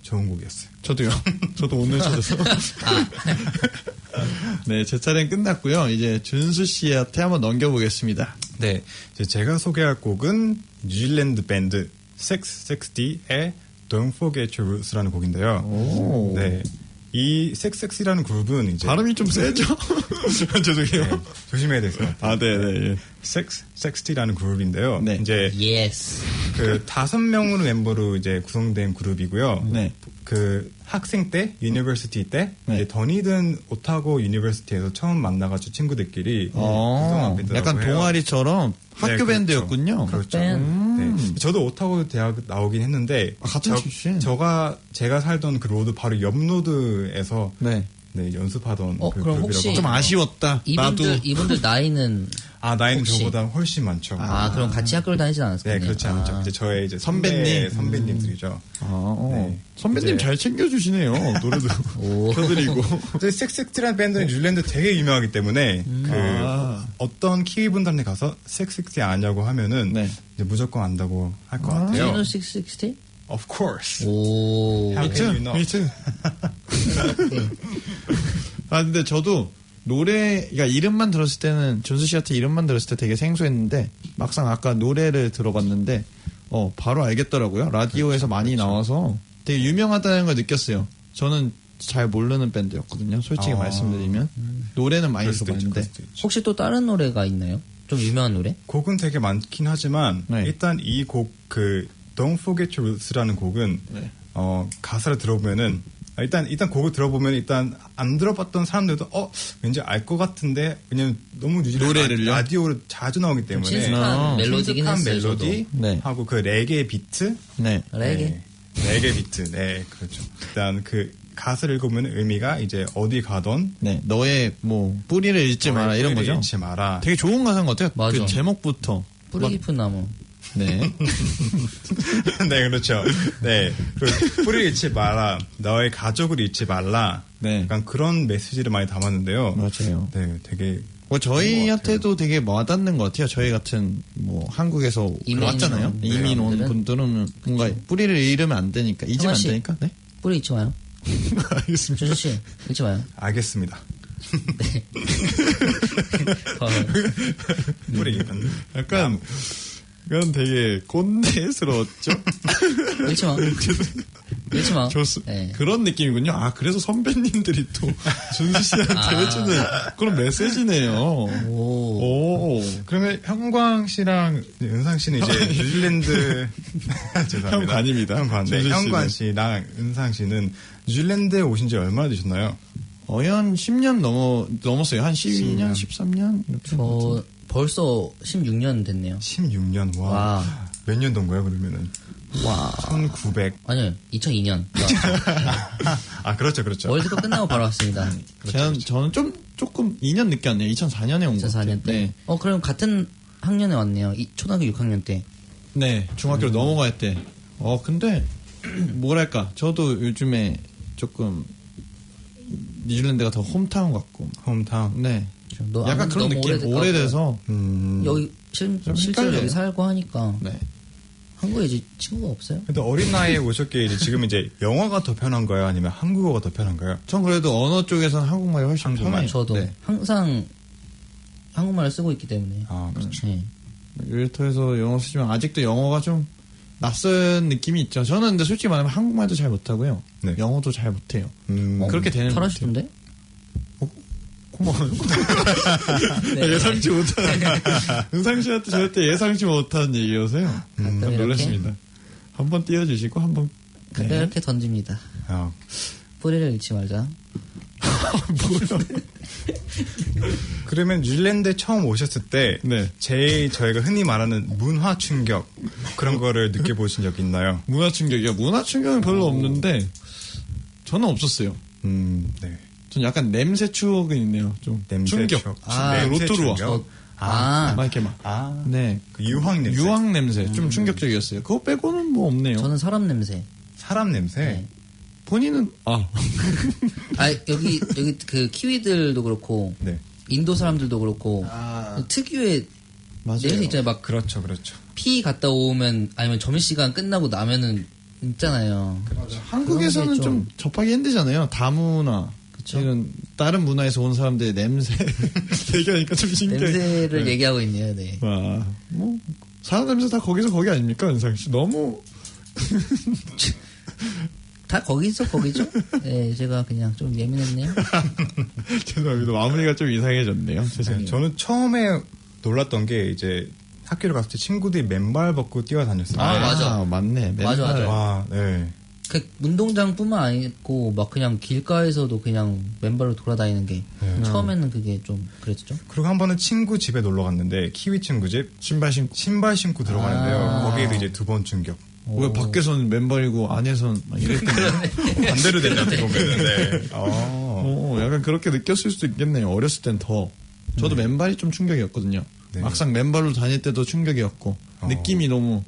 좋은 곡이었어요. 저도요. 저도 오늘 찾아서. 네, 제 차례는 끝났고요. 이제 준수 씨한테 한번 넘겨보겠습니다. 네, 제가 소개할 곡은 뉴질랜드 밴드 Sex60의 Don't Forget Your Roots라는 곡인데요. 네, 이 Sex60라는 그룹은 이제 발음이 좀 세죠? 죄송해요. 네, 조심해야 될 것 같아요. 네. Sex60라는 그룹인데요. 이제 그 5명으로 멤버로 이제 구성된 그룹이고요. 네. 그 학생 때, 유니버시티 때, 이제 더니든 오타고 유니버시티에서 처음 만나가지고 친구들끼리 구성한 밴드라고 약간 해요. 동아리처럼 학교 밴드였군요. 그렇죠. 네. 저도 오타고 대학 나오긴 했는데 같은 출신. 제가 살던 그 로드 바로 옆 로드에서 연습하던 그 그럼 그룹이라고. 혹시 좀 아쉬웠다. 이분들 나이는 나이는 혹시? 저보다 훨씬 많죠. 그럼 같이 학교를 다니진 않았어요? 네, 그렇지 않았죠. 이제 저의 이제 선배님들이죠. 네. 선배님 잘 챙겨주시네요. 노래도 켜드리고. 섹스식스라는 밴드는 뉴질랜드 되게 유명하기 때문에 어떤 키위 분들한테 가서 섹스식스 아냐고 하면은 이제 무조건 안다고 할 것 같아요. Do you know 660? Of course. 오. How can you know? Me too. 근데 저도 노래가 이름만 들었을 때는 준수 씨한테 이름만 들었을 때 되게 생소했는데 막상 아까 노래를 들어봤는데 바로 알겠더라고요. 라디오에서 많이 나와서 되게 유명하다는 걸 느꼈어요. 저는 잘 모르는 밴드였거든요. 솔직히 말씀드리면 노래는 많이 들어봤는데 혹시 또 다른 노래가 있나요? 좀 유명한 노래? 곡은 되게 많긴 하지만 일단 이 곡 그 Don't Forget Your Roots라는 곡은 가사를 들어보면은 일단 곡을 들어보면 일단 안 들어봤던 사람들도 왠지 알 것 같은데 왜냐면 너무 노래를요? 라디오로 자주 나오기 때문에 친숙한 멜로디긴 친숙한 했어요. 멜로디 네. 하고 그 레게 비트 네. 레게 비트 네 그렇죠. 일단 그 가사를 읽으면 의미가 이제 어디 가던 네 너의 뭐 뿌리를 잃지 마라 이런 거죠. 잃지 마라. 되게 좋은 가사인 것 같아요. 맞아. 그 제목부터 뿌리 깊은 나무. 네. 네, 그렇죠. 네. 그리고 뿌리를 잃지 마라. 너의 가족을 잃지 말라. 네. 약간 그런 메시지를 많이 담았는데요. 맞아요. 네, 되게. 뭐 저희한테도 되게 와닿는 것 같아요. 저희 같은 뭐 한국에서 왔잖아요. 이민 온 분들은 뭔가 뿌리를 잃으면 안 되니까 잊으면 안 되니까. 네. 뿌리 잊지 마요. 알겠습니다. 조수 씨 잊지 마요. 알겠습니다. 네. 뿌리 깊은. 약간. 그건 되게 꼰대스러웠죠? 잃지 마. 잃지 마. 네. 그런 느낌이군요. 아, 그래서 선배님들이 또 준수 씨한테 해주는 그런 메시지네요. 오. 그러면 형광 씨랑 은상 씨는 이제 뉴질랜드 죄송합니다. 형관입니다. 형관. 네, 형관 씨랑 은상 씨는 뉴질랜드에 오신 지 얼마나 되셨나요? 한 10년 넘었어요. 한 12년, 13년? 저 벌써 16년 됐네요. 16년, 와. 몇 년 된 거예요, 그러면은? 와. 1900. 아니요, 2002년. 아, 그렇죠. 월드컵 끝나고 바로 왔습니다. 저는 조금 2년 늦게 왔네요. 2004년에 온 거 같아요. 2004년 때. 네. 그럼 같은 학년에 왔네요. 초등학교 6학년 때. 네, 중학교로 넘어갈 때. 근데, 뭐랄까. 저도 요즘에 조금, 뉴질랜드가 더 홈타운 같고. 홈타운? 네. 약간 그런 느낌. 오래돼서. 여기, 실제로 여기 살고 하니까. 네. 한국에 이제 친구가 없어요? 근데 어린 나이에 오셨기에 지금 이제 영어가 더 편한가요? 아니면 한국어가 더 편한가요? 전 그래도 언어 쪽에서는 한국말이 훨씬 편해요. 저도 네. 항상 한국말을 쓰고 있기 때문에. 아, 그렇죠. 네. 일터에서 영어 쓰지만 아직도 영어가 좀 낯선 느낌이 있죠. 저는 근데 솔직히 말하면 한국말도 잘 못하고요. 네. 영어도 잘 못해요. 그렇게 되는 것 같아요. 잘하시던데? 고마워요. 네. 예상치 못한. 은상 씨한테 절대 예상치 못한 얘기여서요. 놀랐습니다. 한번 띄워주시고 한번. 네. 이렇게 던집니다. 뿌리를 잃지 말자. 뭐야? 그러면 뉴질랜드에 처음 오셨을 때 제일 저희가 흔히 말하는 문화 충격 그런 거를 느껴보신 적 있나요? 문화 충격이요? 문화 충격은 별로 없는데 저는 없었어요. 네. 전 약간 냄새 추억은 있네요. 좀 냄새 충격. 추억. 로또루아. 막 이렇게 막. 네. 그 유황 냄새. 유황 냄새. 좀 충격적이었어요. 그거 빼고는 뭐 없네요. 저는 사람 냄새. 사람 냄새? 네. 본인은, 여기 그 키위들도 그렇고. 네. 인도 사람들도 그렇고. 특유의 냄새 있잖아요. 막. 그렇죠. 피 갔다 오면, 아니면 점심시간 끝나고 나면은, 있잖아요. 그렇죠. 한국에서는 좀 접하기 힘들잖아요. 다문화. 이런 다른 문화에서 온 사람들의 냄새 얘기하니까 좀 신기해. 냄새를 얘기하고 있네요. 네. 와, 뭐 사람 냄새 다 거기서 거기 아닙니까, 은상 씨? 너무 다 거기죠. 네, 제가 그냥 좀 예민했네요. 죄송합니다. 마무리가 좀 이상해졌네요. 죄송해요. 네, 저는 처음에 놀랐던 게 이제 학교를 갔을 때 친구들이 맨발 벗고 뛰어다녔어요. 맞아. 맞네. 맨발. 맞아. 와, 네. 그 운동장뿐만 아니고 막 그냥 길가에서도 그냥 맨발로 돌아다니는 게 처음에는 그게 좀 그랬죠. 그리고 한 번은 친구 집에 놀러 갔는데 키위 친구 집 신발 신고 들어가는데요. 거기에도 이제 두 번 충격. 왜 밖에서는 맨발이고 안에서는 이랬거든요. 반대로 됐나 보면은. 네. 약간 그렇게 느꼈을 수도 있겠네요. 어렸을 땐 더. 저도 맨발이 좀 충격이었거든요. 네. 막상 맨발로 다닐 때도 충격이었고 느낌이 너무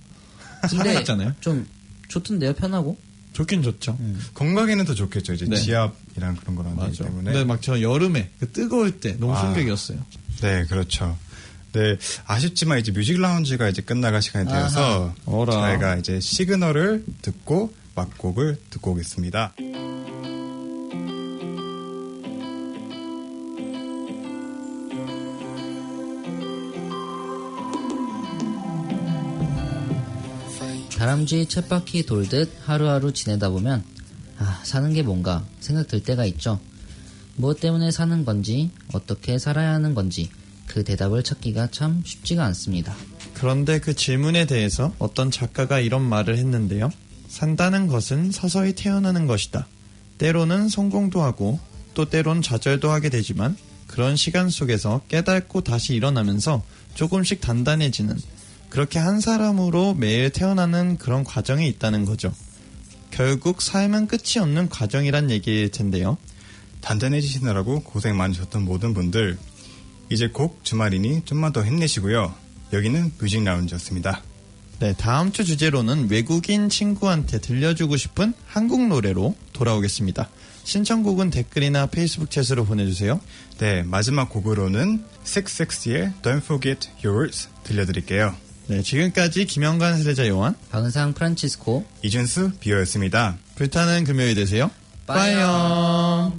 살아있잖아요. 좀 좋던데요, 편하고. 좋긴 좋죠. 건강에는 더 좋겠죠. 이제 지압이랑 그런 거랑 하기 때문에. 근데 막 저 여름에 그 뜨거울 때 너무 충격이었어요. 네, 그렇죠. 네, 아쉽지만 이제 뮤직 라운지가 이제 끝나갈 시간이 되어서 저희가 이제 시그널을 듣고 막곡을 듣고 오겠습니다. 다람쥐 쳇바퀴 돌듯 하루하루 지내다 보면 사는 게 뭔가 생각들 때가 있죠. 무엇 때문에 사는 건지 어떻게 살아야 하는 건지 그 대답을 찾기가 참 쉽지가 않습니다. 그런데 그 질문에 대해서 어떤 작가가 이런 말을 했는데요. 산다는 것은 서서히 태어나는 것이다. 때로는 성공도 하고 또 때론 좌절도 하게 되지만 그런 시간 속에서 깨닫고 다시 일어나면서 조금씩 단단해지는, 그렇게 한 사람으로 매일 태어나는 그런 과정이 있다는 거죠. 결국 삶은 끝이 없는 과정이란 얘기일 텐데요. 단단해지시느라고 고생 많으셨던 모든 분들, 이제 곧 주말이니 좀만 더 힘내시고요. 여기는 뮤직 라운지였습니다. 네, 다음 주 주제로는 외국인 친구한테 들려주고 싶은 한국 노래로 돌아오겠습니다. 신청곡은 댓글이나 페이스북 챗으로 보내주세요. 네, 마지막 곡으로는 666의 Don't Forget Yours 들려드릴게요. 네, 지금까지 김영관 세례자 요한, 박은상 프란치스코, 이준수 비어였습니다. 불타는 금요일 되세요. 빠이요.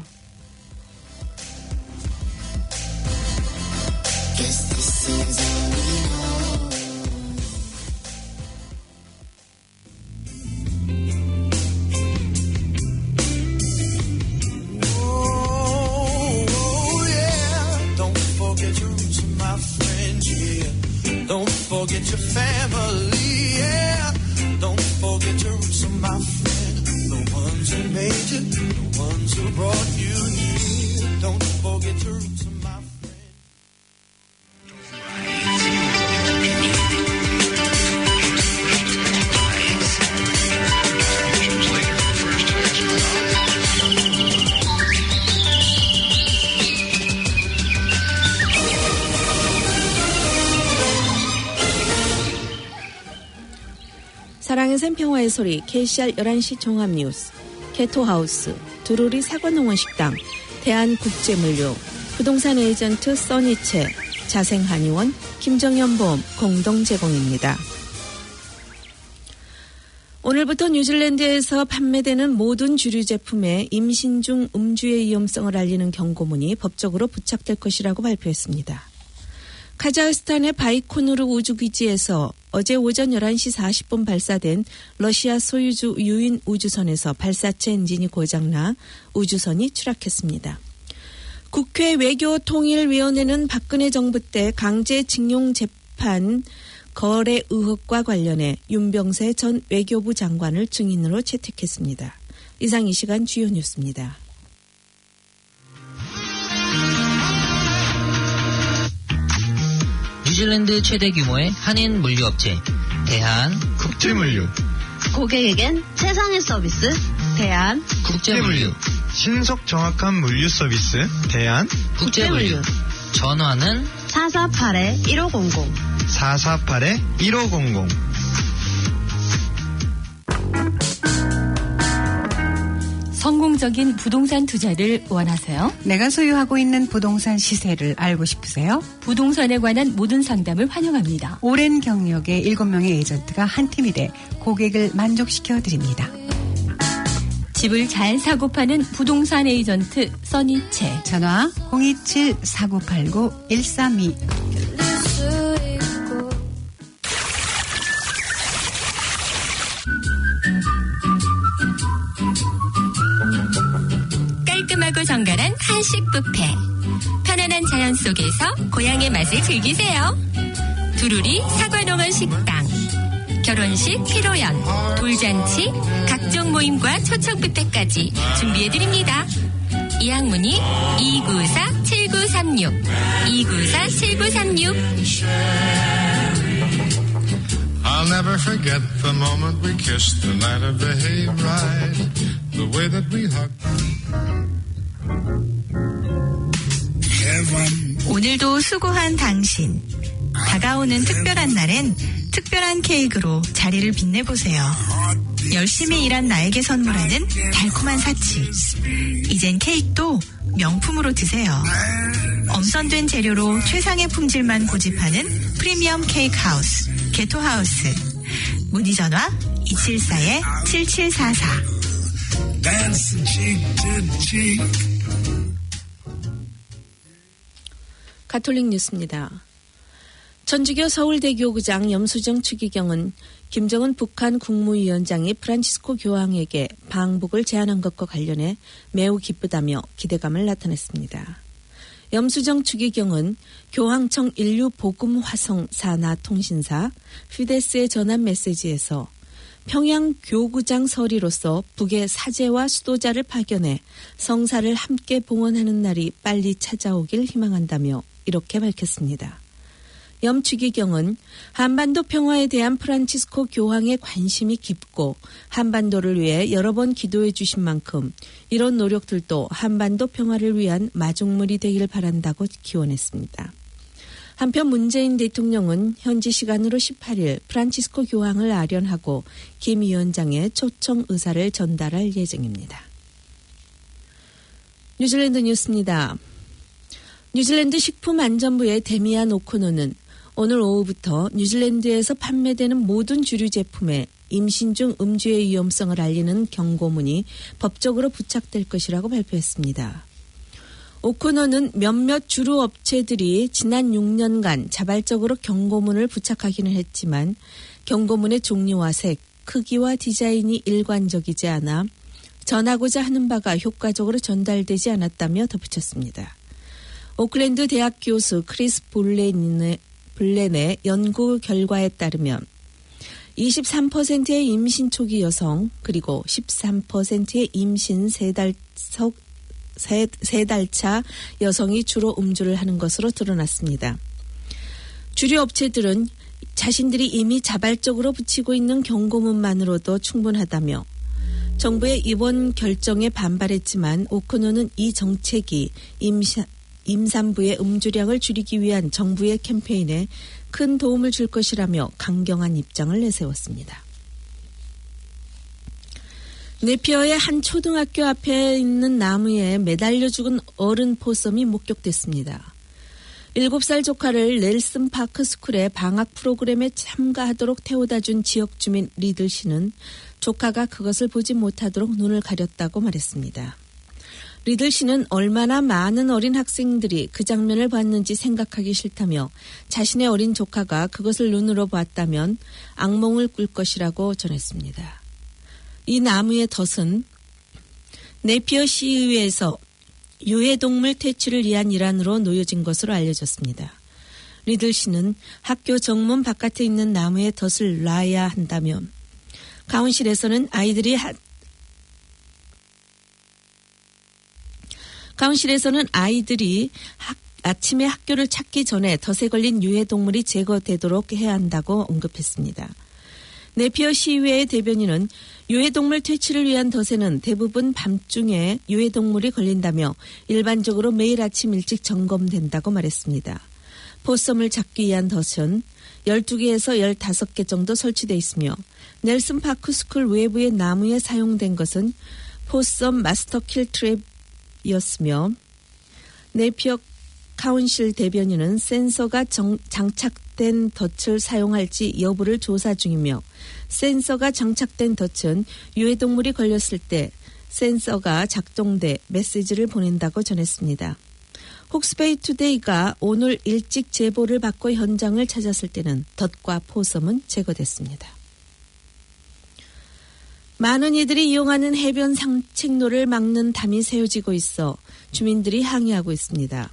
Don't forget your family, yeah. Don't forget your roots, my friend. The ones who made you, the ones who brought you here. Don't forget your roots, my 사랑의 샘 평화의 소리, KCR 11시 종합뉴스, 개토하우스, 두루리 사과농원 식당, 대한국제물류, 부동산 에이전트 써니채, 자생한의원, 김정현보험 공동 제공입니다. 오늘부터 뉴질랜드에서 판매되는 모든 주류 제품에 임신 중 음주의 위험성을 알리는 경고문이 법적으로 부착될 것이라고 발표했습니다. 카자흐스탄의 바이코누르 우주기지에서 어제 오전 11시 40분 발사된 러시아 소유주 유인 우주선에서 발사체 엔진이 고장나 우주선이 추락했습니다. 국회 외교통일위원회는 박근혜 정부 때 강제징용 재판 거래 의혹과 관련해 윤병세 전 외교부 장관을 증인으로 채택했습니다. 이상 이 시간 주요 뉴스입니다. 뉴질랜드 최대 규모의 한인 물류업체 대한국제물류. 고객에겐 최상의 서비스 대한국제물류. 신속 정확한 물류 서비스 대한국제물류. 전화는 448-1500 448-1500. 성공적인 부동산 투자를 원하세요? 내가 소유하고 있는 부동산 시세를 알고 싶으세요? 부동산에 관한 모든 상담을 환영합니다. 오랜 경력의 7명의 에이전트가 한 팀이 돼 고객을 만족시켜 드립니다. 집을 잘 사고 파는 부동산 에이전트 써니채. 전화 027-4989-132. 깔끔하고 정갈한 한식 뷔페. 편안한 자연 속에서 고향의 맛을 즐기세요. 두루리 사과농원 식당. 결혼식, 피로연, 돌잔치, 각종 모임과 초청 뷔페까지 준비해드립니다. 예약문의 294-7936 294-7936. I'll never forget the moment we kissed the night of the hayride, the way that we hugged. 오늘도 수고한 당신. 다가오는 특별한 날엔 특별한 케이크로 자리를 빛내보세요. 열심히 일한 나에게 선물하는 달콤한 사치. 이젠 케이크도 명품으로 드세요. 엄선된 재료로 최상의 품질만 고집하는 프리미엄 케이크 하우스, 개토하우스. 문의 전화 274-7744. 가톨릭 뉴스입니다. 천주교 서울대교구장 염수정 추기경은 김정은 북한 국무위원장이 프란치스코 교황에게 방북을 제안한 것과 관련해 매우 기쁘다며 기대감을 나타냈습니다. 염수정 추기경은 교황청 인류복음화성 산하통신사 피데스에 전한 메시지에서 평양 교구장 서리로서 북의 사제와 수도자를 파견해 성사를 함께 봉헌하는 날이 빨리 찾아오길 희망한다며 이렇게 밝혔습니다. 염추기경은 한반도 평화에 대한 프란치스코 교황의 관심이 깊고 한반도를 위해 여러 번 기도해 주신 만큼 이런 노력들도 한반도 평화를 위한 마중물이 되길 바란다고 기원했습니다. 한편 문재인 대통령은 현지 시간으로 18일 프란치스코 교황을 아련하고 김 위원장의 초청 의사를 전달할 예정입니다. 뉴질랜드 뉴스입니다. 뉴질랜드 식품안전부의 데미안 오코노는 오늘 오후부터 뉴질랜드에서 판매되는 모든 주류 제품에 임신 중 음주의 위험성을 알리는 경고문이 법적으로 부착될 것이라고 발표했습니다. 오코너는 몇몇 주류 업체들이 지난 6년간 자발적으로 경고문을 부착하기는 했지만 경고문의 종류와 색, 크기와 디자인이 일관적이지 않아 전하고자 하는 바가 효과적으로 전달되지 않았다며 덧붙였습니다. 오클랜드 대학 교수 크리스 블렌의 연구 결과에 따르면 23%의 임신 초기 여성 그리고 13%의 임신 3달차 여성이 주로 음주를 하는 것으로 드러났습니다. 주류 업체들은 자신들이 이미 자발적으로 붙이고 있는 경고문만으로도 충분하다며 정부의 이번 결정에 반발했지만 오코노는 이 정책이 임산부의 음주량을 줄이기 위한 정부의 캠페인에 큰 도움을 줄 것이라며 강경한 입장을 내세웠습니다. 네피어의 한 초등학교 앞에 있는 나무에 매달려 죽은 어른 포섬이 목격됐습니다. 7살 조카를 넬슨 파크 스쿨의 방학 프로그램에 참가하도록 태워다 준 지역 주민 리들 씨는 조카가 그것을 보지 못하도록 눈을 가렸다고 말했습니다. 리들 씨는 얼마나 많은 어린 학생들이 그 장면을 봤는지 생각하기 싫다며 자신의 어린 조카가 그것을 눈으로 봤다면 악몽을 꿀 것이라고 전했습니다. 이 나무의 덫은 네피어 시의회에서 유해동물 퇴치를 위한 일환으로 놓여진 것으로 알려졌습니다. 리들 씨는 학교 정문 바깥에 있는 나무의 덫을 놔야 한다며 가운실에서는 아이들이 아침에 학교를 찾기 전에 덫에 걸린 유해동물이 제거되도록 해야 한다고 언급했습니다. 네피어 시의회의 대변인은 유해동물 퇴치를 위한 덫에는 대부분 밤중에 유해동물이 걸린다며 일반적으로 매일 아침 일찍 점검된다고 말했습니다. 포섬을 잡기 위한 덫은 12개에서 15개 정도 설치되어 있으며 넬슨 파크 스쿨 외부의 나무에 사용된 것은 포섬 마스터킬 트랩이었으며 네피어 카운실 대변인은 센서가 장착된 덫을 사용할지 여부를 조사 중이며 센서가 장착된 덫은 유해동물이 걸렸을 때 센서가 작동돼 메시지를 보낸다고 전했습니다. 혹스베이 투데이가 오늘 일찍 제보를 받고 현장을 찾았을 때는 덫과 포섬은 제거됐습니다. 많은 이들이 이용하는 해변 산책로를 막는 담이 세워지고 있어 주민들이 항의하고 있습니다.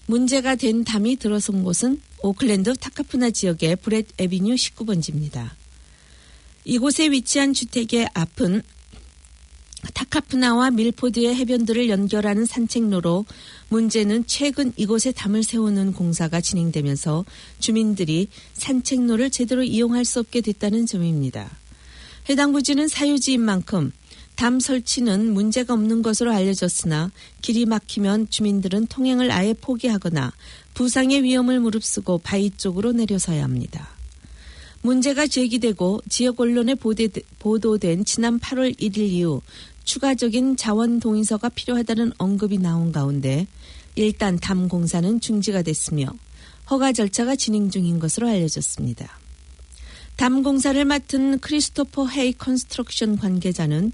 문제가 된 담이 들어선 곳은 오클랜드 타카푸나 지역의 브렛 애비뉴 19번지입니다. 이곳에 위치한 주택의 앞은 타카푸나와 밀포드의 해변들을 연결하는 산책로로 문제는 최근 이곳에 담을 세우는 공사가 진행되면서 주민들이 산책로를 제대로 이용할 수 없게 됐다는 점입니다. 해당 부지는 사유지인 만큼 담 설치는 문제가 없는 것으로 알려졌으나 길이 막히면 주민들은 통행을 아예 포기하거나 부상의 위험을 무릅쓰고 바위 쪽으로 내려서야 합니다. 문제가 제기되고 지역 언론에 보도된 지난 8월 1일 이후 추가적인 자원 동의서가 필요하다는 언급이 나온 가운데 일단 담 공사는 중지가 됐으며 허가 절차가 진행 중인 것으로 알려졌습니다. 담 공사를 맡은 크리스토퍼 헤이 컨스트럭션 관계자는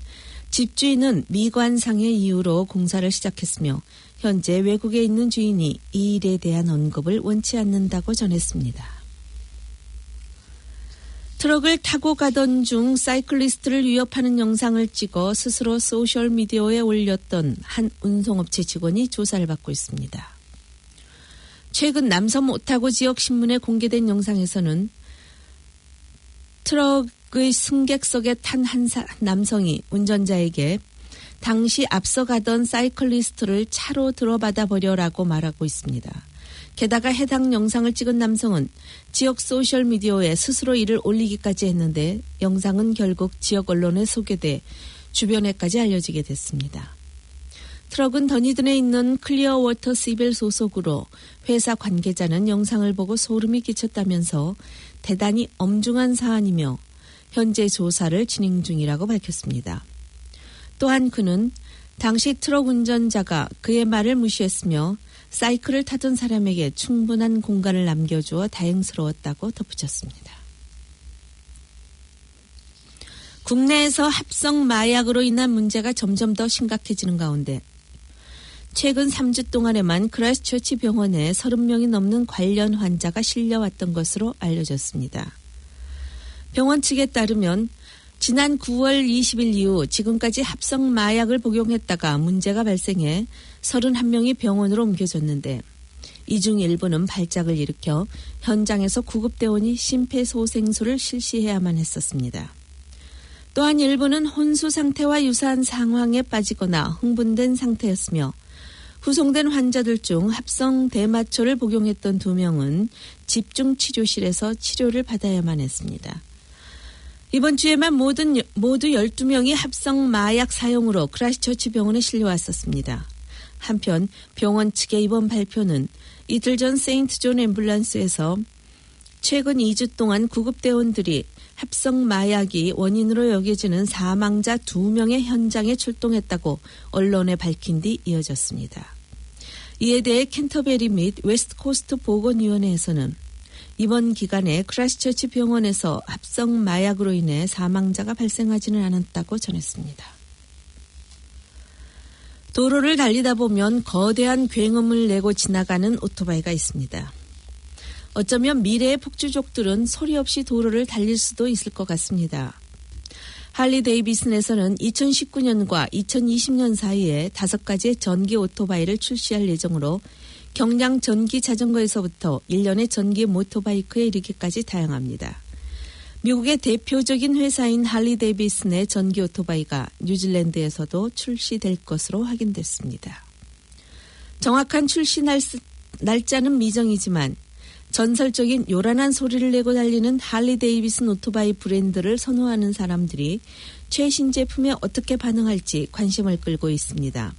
집주인은 미관상의 이유로 공사를 시작했으며 현재 외국에 있는 주인이 이 일에 대한 언급을 원치 않는다고 전했습니다. 트럭을 타고 가던 중 사이클리스트를 위협하는 영상을 찍어 스스로 소셜미디어에 올렸던 한 운송업체 직원이 조사를 받고 있습니다. 최근 남섬 오타고 지역 신문에 공개된 영상에서는 트럭 그의 승객석에 탄 한 남성이 운전자에게 당시 앞서가던 사이클리스트를 차로 들어받아 버려라고 말하고 있습니다. 게다가 해당 영상을 찍은 남성은 지역 소셜미디어에 스스로 이를 올리기까지 했는데 영상은 결국 지역 언론에 소개돼 주변에까지 알려지게 됐습니다. 트럭은 더니든에 있는 클리어워터 시빌 소속으로 회사 관계자는 영상을 보고 소름이 끼쳤다면서 대단히 엄중한 사안이며 현재 조사를 진행 중이라고 밝혔습니다. 또한 그는 당시 트럭 운전자가 그의 말을 무시했으며 사이클을 타던 사람에게 충분한 공간을 남겨주어 다행스러웠다고 덧붙였습니다. 국내에서 합성 마약으로 인한 문제가 점점 더 심각해지는 가운데 최근 3주 동안에만 크라이스트처치 병원에 30명이 넘는 관련 환자가 실려왔던 것으로 알려졌습니다. 병원 측에 따르면 지난 9월 20일 이후 지금까지 합성 마약을 복용했다가 문제가 발생해 31명이 병원으로 옮겨졌는데 이 중 일부는 발작을 일으켜 현장에서 구급대원이 심폐소생술을 실시해야만 했었습니다. 또한 일부는 혼수 상태와 유사한 상황에 빠지거나 흥분된 상태였으며 후송된 환자들 중 합성 대마초를 복용했던 2명은 집중치료실에서 치료를 받아야만 했습니다. 이번 주에만 모두 12명이 합성 마약 사용으로 크라이스트처치 병원에 실려왔었습니다. 한편 병원 측의 이번 발표는 이틀 전 세인트 존 앰뷸런스에서 최근 2주 동안 구급대원들이 합성 마약이 원인으로 여겨지는 사망자 2명의 현장에 출동했다고 언론에 밝힌 뒤 이어졌습니다. 이에 대해 캔터베리 및 웨스트코스트 보건위원회에서는 이번 기간에 크라이스트처치 병원에서 합성 마약으로 인해 사망자가 발생하지는 않았다고 전했습니다. 도로를 달리다 보면 거대한 굉음을 내고 지나가는 오토바이가 있습니다. 어쩌면 미래의 폭주족들은 소리 없이 도로를 달릴 수도 있을 것 같습니다. 할리 데이비슨에서는 2019년과 2020년 사이에 5가지의 전기 오토바이를 출시할 예정으로 경량 전기 자전거에서부터 1년의 전기 모토바이크에 이르기까지 다양합니다. 미국의 대표적인 회사인 할리 데이비슨의 전기 오토바이가 뉴질랜드에서도 출시될 것으로 확인됐습니다. 정확한 출시 날짜는 미정이지만 전설적인 요란한 소리를 내고 달리는 할리 데이비슨 오토바이 브랜드를 선호하는 사람들이 최신 제품에 어떻게 반응할지 관심을 끌고 있습니다.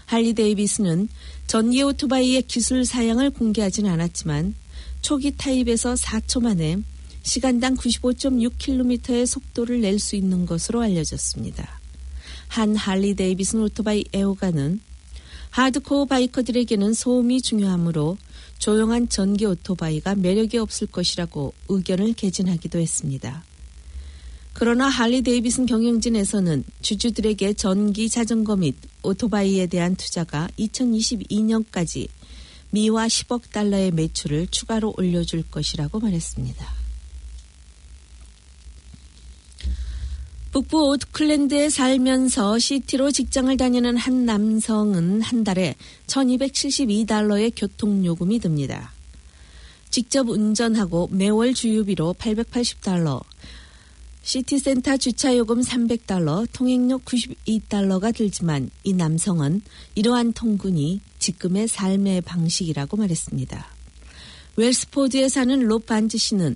할리 데이비슨은 전기 오토바이의 기술 사양을 공개하지는 않았지만 초기 타입에서 4초 만에 시간당 95.6km의 속도를 낼 수 있는 것으로 알려졌습니다. 한 할리 데이비슨 오토바이 애호가는 하드코어 바이커들에게는 소음이 중요하므로 조용한 전기 오토바이가 매력이 없을 것이라고 의견을 개진하기도 했습니다. 그러나 할리 데이비슨 경영진에서는 주주들에게 전기 자전거 및 오토바이에 대한 투자가 2022년까지 미화 10억 달러의 매출을 추가로 올려줄 것이라고 말했습니다. 북부 오클랜드에 살면서 시티로 직장을 다니는 한 남성은 한 달에 $1272의 교통요금이 듭니다. 직접 운전하고 매월 주유비로 $880, 시티센터 주차요금 $300, 통행료 $92가 들지만 이 남성은 이러한 통근이 지금의 삶의 방식이라고 말했습니다. 웰스포드에 사는 로 반즈 씨는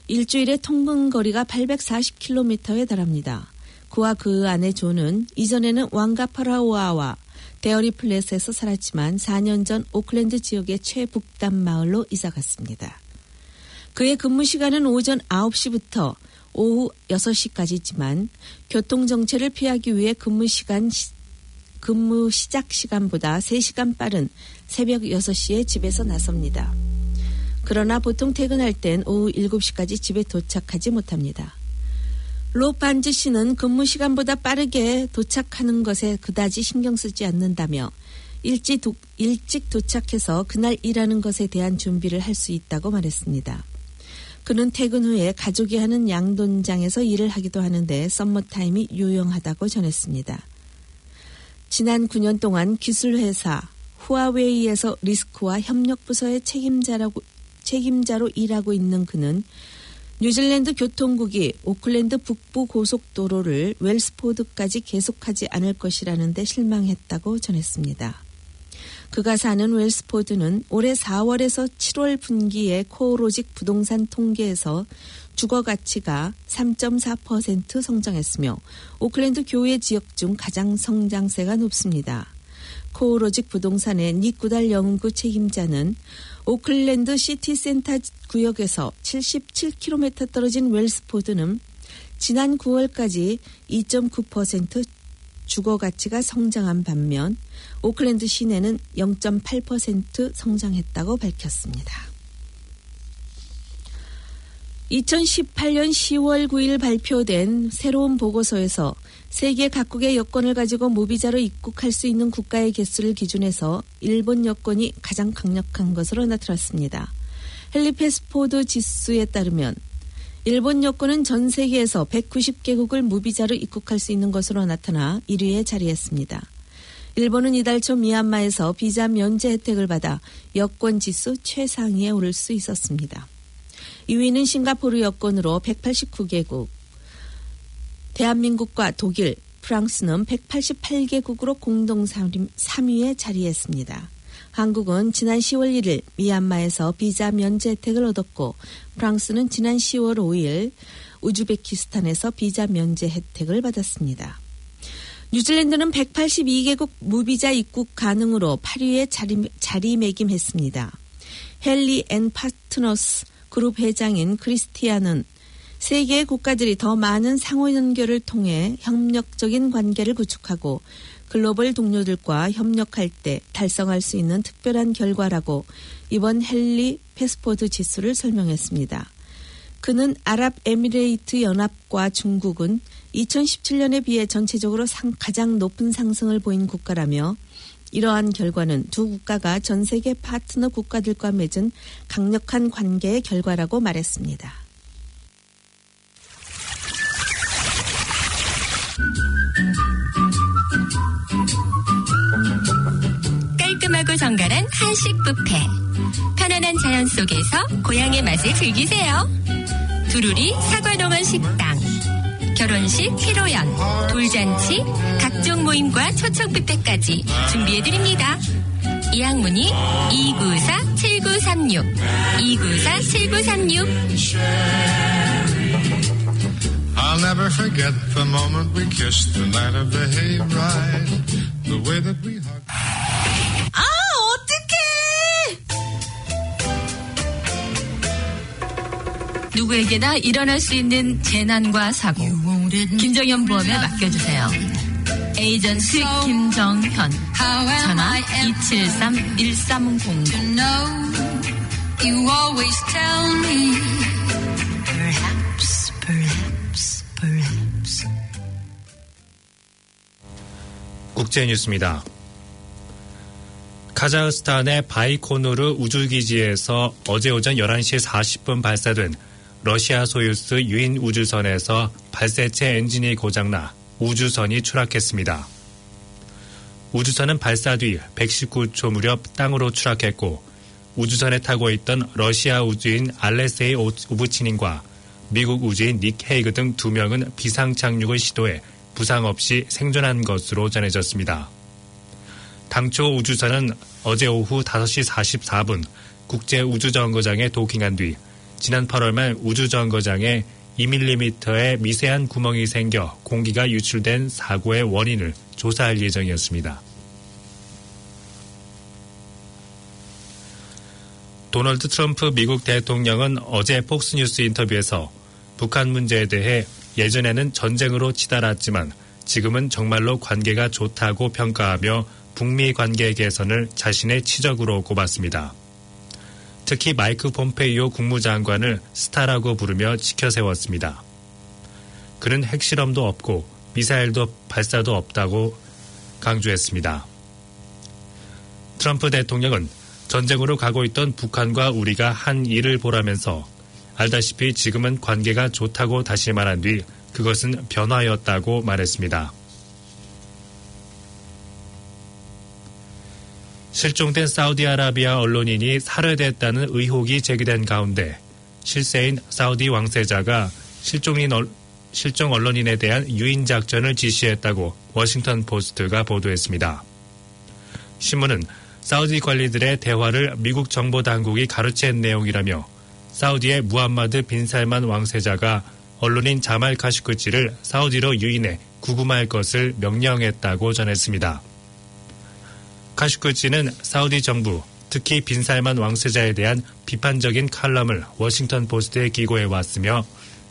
일주일에 통근 거리가 840km에 달합니다. 그와 그 아내 존은 이전에는 왕가파라오아와 데어리 플랫에서 살았지만 4년 전 오클랜드 지역의 최북단 마을로 이사갔습니다. 그의 근무 시간은 오전 9시부터 오후 6시까지지만 교통정체를 피하기 위해 근무 시작 시간보다 3시간 빠른 새벽 6시에 집에서 나섭니다. 그러나 보통 퇴근할 땐 오후 7시까지 집에 도착하지 못합니다. 로 반즈 씨는 근무 시간보다 빠르게 도착하는 것에 그다지 신경 쓰지 않는다며 일찍 도착해서 그날 일하는 것에 대한 준비를 할 수 있다고 말했습니다. 그는 퇴근 후에 가족이 하는 양돈장에서 일을 하기도 하는데 썸머타임이 유용하다고 전했습니다. 지난 9년 동안 기술회사 후아웨이에서 리스크와 협력부서의 책임자로 일하고 있는 그는 뉴질랜드 교통국이 오클랜드 북부 고속도로를 웰스포드까지 계속하지 않을 것이라는 데 실망했다고 전했습니다. 그가 사는 웰스포드는 올해 4월에서 7월 분기에 코오로직 부동산 통계에서 주거 가치가 3.4% 성장했으며 오클랜드 교외 지역 중 가장 성장세가 높습니다. 코오로직 부동산의 니쿠달 연구 책임자는 오클랜드 시티센터 구역에서 77km 떨어진 웰스포드는 지난 9월까지 2.9% 주거 가치가 성장한 반면 오클랜드 시내는 0.8% 성장했다고 밝혔습니다. 2018년 10월 9일 발표된 새로운 보고서에서 세계 각국의 여권을 가지고 무비자로 입국할 수 있는 국가의 개수를 기준해서 일본 여권이 가장 강력한 것으로 나타났습니다. 헨리 패스포드 지수에 따르면 일본 여권은 전 세계에서 190개국을 무비자로 입국할 수 있는 것으로 나타나 1위에 자리했습니다. 일본은 이달 초 미얀마에서 비자 면제 혜택을 받아 여권 지수 최상위에 오를 수 있었습니다. 2위는 싱가포르 여권으로 189개국, 대한민국과 독일, 프랑스는 188개국으로 공동 3위에 자리했습니다. 한국은 지난 10월 1일 미얀마에서 비자 면제 혜택을 얻었고 프랑스는 지난 10월 5일 우즈베키스탄에서 비자 면제 혜택을 받았습니다. 뉴질랜드는 182개국 무비자 입국 가능으로 8위에 자리매김했습니다. 헨리 앤 파트너스 그룹 회장인 크리스티안은 세계의 국가들이 더 많은 상호 연결을 통해 협력적인 관계를 구축하고 글로벌 동료들과 협력할 때 달성할 수 있는 특별한 결과라고 이번 헨리 패스포드 지수를 설명했습니다. 그는 아랍에미레이트 연합과 중국은 2017년에 비해 전체적으로 가장 높은 상승을 보인 국가라며 이러한 결과는 두 국가가 전 세계 파트너 국가들과 맺은 강력한 관계의 결과라고 말했습니다. 깔끔하고 정갈한 한식 뷔페. 편안한 자연 속에서 고향의 맛을 즐기세요. 두루리 사과농원 식당. 결혼식, 피로연, 돌잔치, 각종 모임과 초청 뷔페까지 준비해드립니다. 예약문의 294-7936 294-7936. I'll never forget the moment we kissed the night of the hayride. The way that we hugged. 누구에게나 일어날 수 있는 재난과 사고. 김정현 보험에 맡겨주세요. 에이전트 김정현. 전화 273-1300. 국제뉴스입니다. 카자흐스탄의 바이코누르 우주기지에서 어제 오전 11시 40분 발사된 러시아 소유스 유인 우주선에서 발사체 엔진이 고장나 우주선이 추락했습니다. 우주선은 발사 뒤 119초 무렵 땅으로 추락했고 우주선에 타고 있던 러시아 우주인 알레세이 오브치닌과 미국 우주인 닉 헤이그 등 2명은 비상 착륙을 시도해 부상 없이 생존한 것으로 전해졌습니다. 당초 우주선은 어제 오후 5시 44분 국제우주정거장에 도킹한 뒤 지난 8월 말 우주정거장에 2mm의 미세한 구멍이 생겨 공기가 유출된 사고의 원인을 조사할 예정이었습니다. 도널드 트럼프 미국 대통령은 어제 폭스뉴스 인터뷰에서 북한 문제에 대해 예전에는 전쟁으로 치달았지만 지금은 정말로 관계가 좋다고 평가하며 북미 관계 개선을 자신의 치적으로 꼽았습니다. 특히 마이크 폼페이오 국무장관을 스타라고 부르며 지켜세웠습니다. 그는 핵실험도 없고 미사일도 발사도 없다고 강조했습니다. 트럼프 대통령은 전쟁으로 가고 있던 북한과 우리가 한 일을 보라면서 알다시피 지금은 관계가 좋다고 다시 말한 뒤 그것은 변화였다고 말했습니다. 실종된 사우디아라비아 언론인이 살해됐다는 의혹이 제기된 가운데 실세인 사우디 왕세자가 실종 언론인에 대한 유인 작전을 지시했다고 워싱턴 포스트가 보도했습니다. 신문은 사우디 관리들의 대화를 미국 정보 당국이 가로챈 내용이라며 사우디의 무함마드 빈 살만 왕세자가 언론인 자말 카슈크지를 사우디로 유인해 구금할 것을 명령했다고 전했습니다. 카슈크지는 사우디 정부, 특히 빈 살만 왕세자에 대한 비판적인 칼럼을 워싱턴 포스트에 기고해 왔으며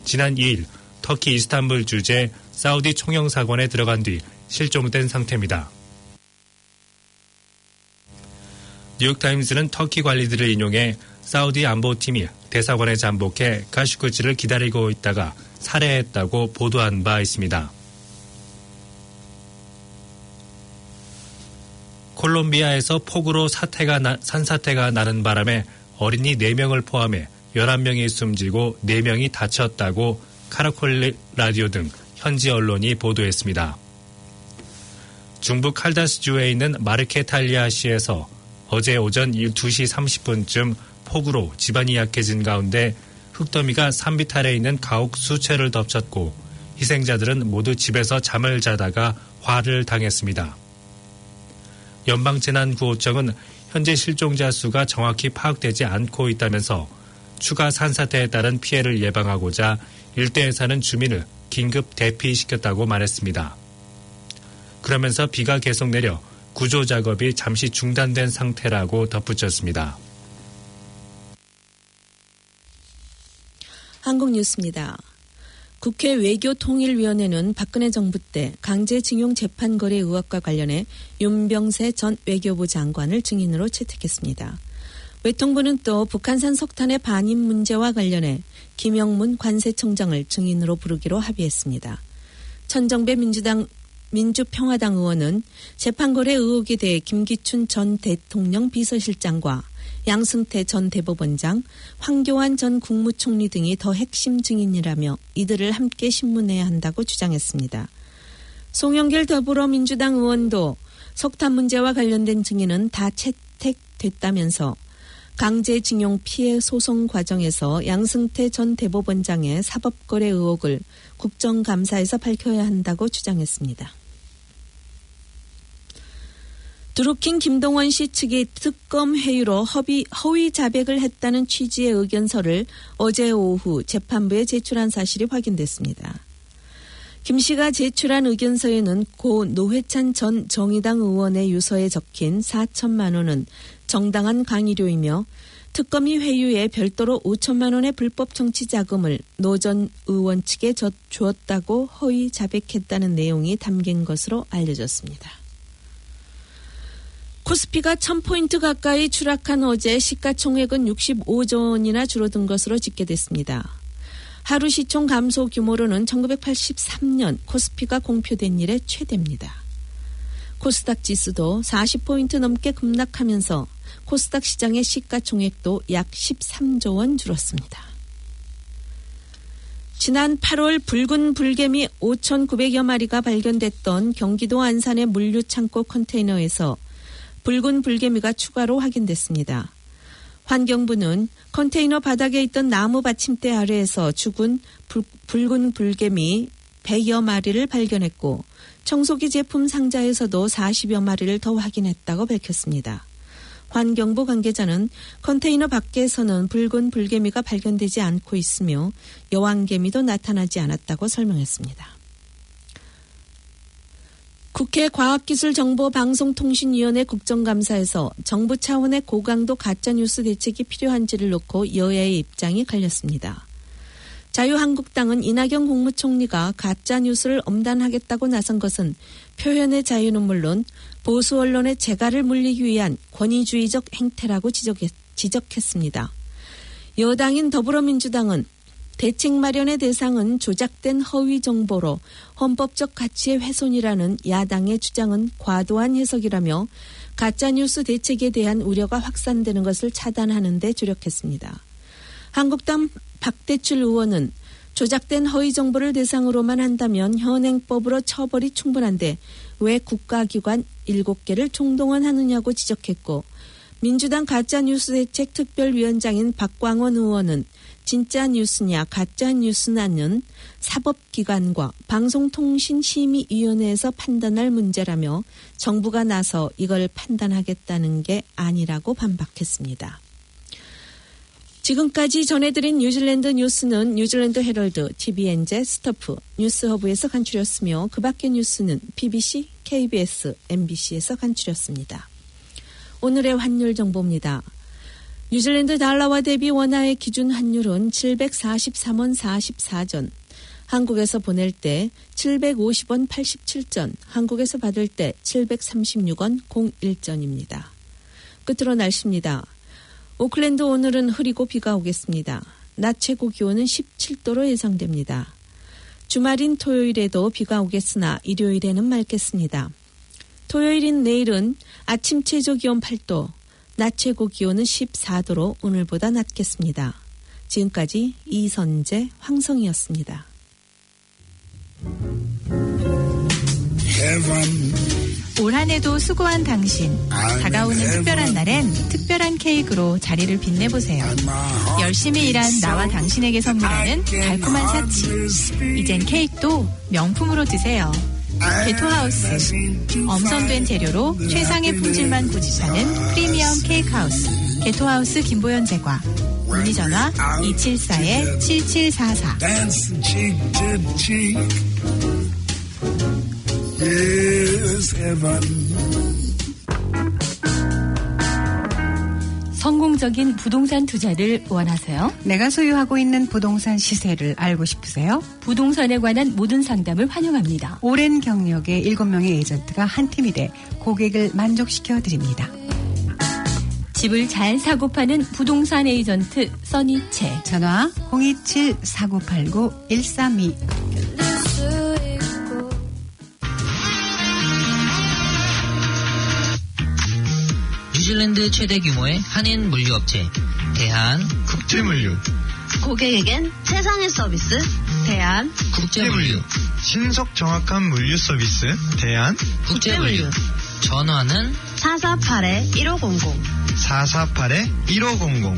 지난 2일 터키 이스탄불 주재 사우디 총영사관에 들어간 뒤 실종된 상태입니다. 뉴욕타임스는 터키 관리들을 인용해 사우디 안보팀이 대사관에 잠복해 카슈크지를 기다리고 있다가 살해했다고 보도한 바 있습니다. 콜롬비아에서 폭우로 산사태가 나는 바람에 어린이 4명을 포함해 11명이 숨지고 4명이 다쳤다고 카라콜 라디오 등 현지 언론이 보도했습니다. 중부 칼다스주에 있는 마르케탈리아시에서 어제 오전 2시 30분쯤 폭우로 지반이 약해진 가운데 흙더미가 산빛 아래 있는 가옥 수채를 덮쳤고 희생자들은 모두 집에서 잠을 자다가 화를 당했습니다. 연방재난구호청은 현재 실종자 수가 정확히 파악되지 않고 있다면서 추가 산사태에 따른 피해를 예방하고자 일대에 사는 주민을 긴급 대피시켰다고 말했습니다. 그러면서 비가 계속 내려 구조 작업이 잠시 중단된 상태라고 덧붙였습니다. 한국 뉴스입니다. 국회 외교통일위원회는 박근혜 정부 때 강제징용 재판 거래 의혹과 관련해 윤병세 전 외교부 장관을 증인으로 채택했습니다. 외통부는 또 북한산 석탄의 반입 문제와 관련해 김영문 관세청장을 증인으로 부르기로 합의했습니다. 천정배 민주평화당 의원은 재판거래 의혹에 대해 김기춘 전 대통령 비서실장과 양승태 전 대법원장, 황교안 전 국무총리 등이 더 핵심 증인이라며 이들을 함께 신문해야 한다고 주장했습니다. 송영길 더불어민주당 의원도 석탄 문제와 관련된 증인은 다 채택됐다면서 강제징용 피해 소송 과정에서 양승태 전 대법원장의 사법거래 의혹을 국정감사에서 밝혀야 한다고 주장했습니다. 드루킹 김동원 씨 측이 특검 회유로 허위 자백을 했다는 취지의 의견서를 어제 오후 재판부에 제출한 사실이 확인됐습니다. 김 씨가 제출한 의견서에는 고 노회찬 전 정의당 의원의 유서에 적힌 4천만 원은 정당한 강의료이며 특검이 회유에 별도로 5천만 원의 불법 정치 자금을 노 전 의원 측에 주었다고 허위 자백했다는 내용이 담긴 것으로 알려졌습니다. 코스피가 1000포인트 가까이 추락한 어제 시가총액은 65조 원이나 줄어든 것으로 집계됐습니다. 하루 시총 감소 규모로는 1983년 코스피가 공표된 이래 최대입니다. 코스닥 지수도 40포인트 넘게 급락하면서 코스닥 시장의 시가총액도 약 13조 원 줄었습니다. 지난 8월 붉은 불개미 5,900여 마리가 발견됐던 경기도 안산의 물류창고 컨테이너에서 붉은 불개미가 추가로 확인됐습니다. 환경부는 컨테이너 바닥에 있던 나무 받침대 아래에서 죽은 붉은 불개미 100여 마리를 발견했고 청소기 제품 상자에서도 40여 마리를 더 확인했다고 밝혔습니다. 환경부 관계자는 컨테이너 밖에서는 붉은 불개미가 발견되지 않고 있으며 여왕개미도 나타나지 않았다고 설명했습니다. 국회 과학기술정보방송통신위원회 국정감사에서 정부 차원의 고강도 가짜뉴스 대책이 필요한지를 놓고 여야의 입장이 갈렸습니다. 자유한국당은 이낙연 국무총리가 가짜뉴스를 엄단하겠다고 나선 것은 표현의 자유는 물론 보수 언론의 재갈을 물리기 위한 권위주의적 행태라고 지적했습니다. 여당인 더불어민주당은 대책 마련의 대상은 조작된 허위 정보로 헌법적 가치의 훼손이라는 야당의 주장은 과도한 해석이라며 가짜뉴스 대책에 대한 우려가 확산되는 것을 차단하는 데 주력했습니다. 한국당 박대출 의원은 조작된 허위 정보를 대상으로만 한다면 현행법으로 처벌이 충분한데 왜 국가기관 7개를 총동원하느냐고 지적했고 민주당 가짜뉴스 대책특별위원장인 박광원 의원은 진짜 뉴스냐 가짜 뉴스냐는 사법기관과 방송통신심의위원회에서 판단할 문제라며 정부가 나서 이걸 판단하겠다는 게 아니라고 반박했습니다. 지금까지 전해드린 뉴질랜드 뉴스는 뉴질랜드 헤럴드, TVNZ, 스터프, 뉴스허브에서 간추렸으며 그 밖의 뉴스는 BBC, KBS, MBC에서 간추렸습니다. 오늘의 환율 정보입니다. 뉴질랜드 달러와 대비 원화의 기준 환율은 743원 44전, 한국에서 보낼 때 750원 87전, 한국에서 받을 때 736원 01전입니다. 끝으로 날씨입니다. 오클랜드 오늘은 흐리고 비가 오겠습니다. 낮 최고 기온은 17도로 예상됩니다. 주말인 토요일에도 비가 오겠으나 일요일에는 맑겠습니다. 토요일인 내일은 아침 최저 기온 8도, 낮 최고 기온은 14도로 오늘보다 낮겠습니다. 지금까지 이선재, 황성이었습니다. 올 한 해도 수고한 당신. 다가오는 특별한 날엔 특별한 케이크로 자리를 빛내보세요. 열심히 일한 나와 당신에게 선물하는 달콤한 사치. 이젠 케이크도 명품으로 드세요. 게토하우스. 엄선된 재료로 최상의 품질만 고집하는 프리미엄 케이크하우스. 게토하우스 김보연 제과. 문의 전화 274-7744. 성공적인 부동산 투자를 원하세요? 내가 소유하고 있는 부동산 시세를 알고 싶으세요? 부동산에 관한 모든 상담을 환영합니다. 오랜 경력의 7명의 에이전트가 한 팀이 돼 고객을 만족시켜 드립니다. 집을 잘 사고 파는 부동산 에이전트 써니채. 전화 027-4989-132. 뉴질랜드 최대 규모의 한인 물류업체 대한국제물류. 고객에겐 최상의 서비스 대한국제물류. 신속 정확한 물류 서비스 대한국제물류. 전화는 448-1500. 448-1500.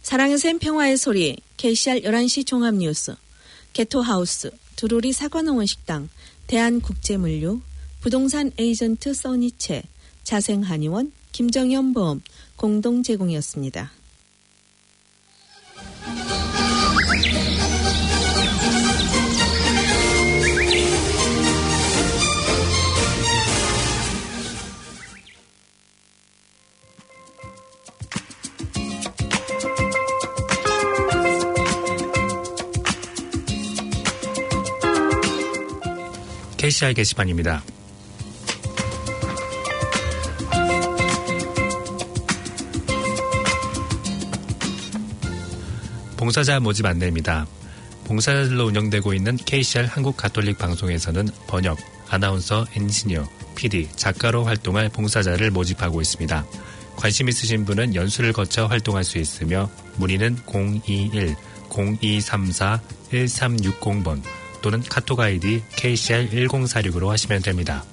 사랑의 샘 평화의 소리, KCR 11시 종합뉴스, 게토하우스, 두루리 사과농원 식당, 대한국제물류, 부동산 에이전트 써니채, 자생한의원, 김정현보험 공동 제공이었습니다. KCR 게시판입니다. 봉사자 모집 안내입니다. 봉사자들로 운영되고 있는 KCR 한국 가톨릭 방송에서는 번역, 아나운서, 엔지니어, PD, 작가로 활동할 봉사자를 모집하고 있습니다. 관심 있으신 분은 연수를 거쳐 활동할 수 있으며 문의는 021-0234-1360번 또는 카톡 아이디 KCR 1046으로 하시면 됩니다.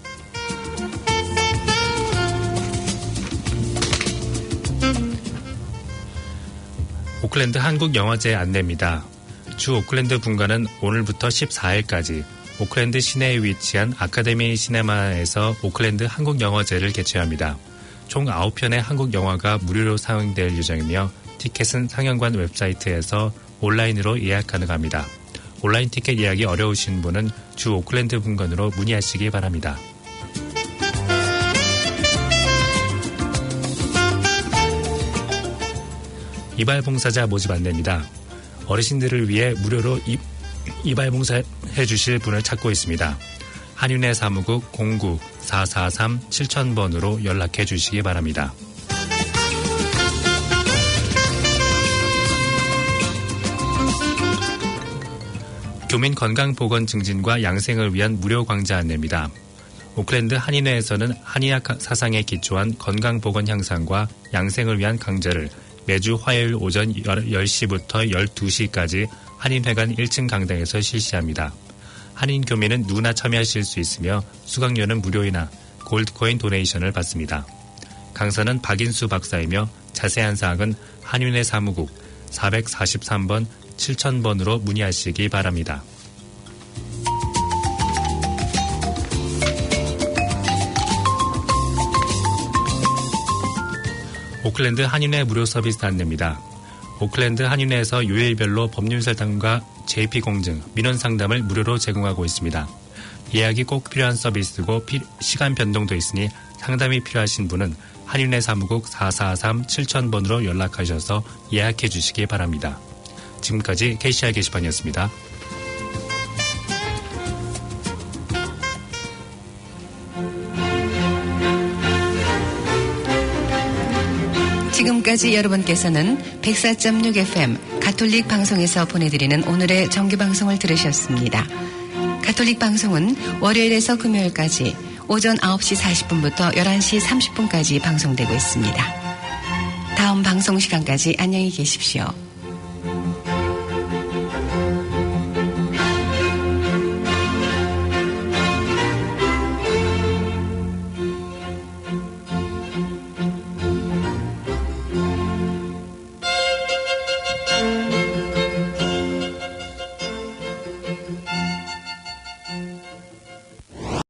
오클랜드 한국영화제 안내입니다. 주 오클랜드 분관은 오늘부터 14일까지 오클랜드 시내에 위치한 아카데미 시네마에서 오클랜드 한국영화제를 개최합니다. 총 9편의 한국 영화가 무료로 상영될 예정이며 티켓은 상영관 웹사이트에서 온라인으로 예약 가능합니다. 온라인 티켓 예약이 어려우신 분은 주 오클랜드 분관으로 문의하시기 바랍니다. 이발봉사자 모집 안내입니다. 어르신들을 위해 무료로 이발봉사해 주실 분을 찾고 있습니다. 한윤회 사무국 09-443-7000번으로 연락해 주시기 바랍니다. 교민 건강보건 증진과 양생을 위한 무료 강좌 안내입니다. 오클랜드 한인회에서는 한의학 사상에 기초한 건강보건 향상과 양생을 위한 강좌를 매주 화요일 오전 10시부터 12시까지 한인회관 1층 강당에서 실시합니다. 한인 교민은 누구나 참여하실 수 있으며 수강료는 무료이나 골드코인 도네이션을 받습니다. 강사는 박인수 박사이며 자세한 사항은 한윤회 사무국 443번 7000번으로 문의하시기 바랍니다. 오클랜드 한윤회 무료 서비스 안내입니다. 오클랜드 한윤회에서 요일별로 법률상담과 JP 공증, 민원상담을 무료로 제공하고 있습니다. 예약이 꼭 필요한 서비스고 시간 변동도 있으니 상담이 필요하신 분은 한윤회 사무국 443-7000번으로 연락하셔서 예약해 주시기 바랍니다. 지금까지 KCR 게시판이었습니다. 지금까지 여러분께서는 104.6 FM 가톨릭 방송에서 보내드리는 오늘의 정규방송을 들으셨습니다. 가톨릭 방송은 월요일에서 금요일까지 오전 9시 40분부터 11시 30분까지 방송되고 있습니다. 다음 방송 시간까지 안녕히 계십시오.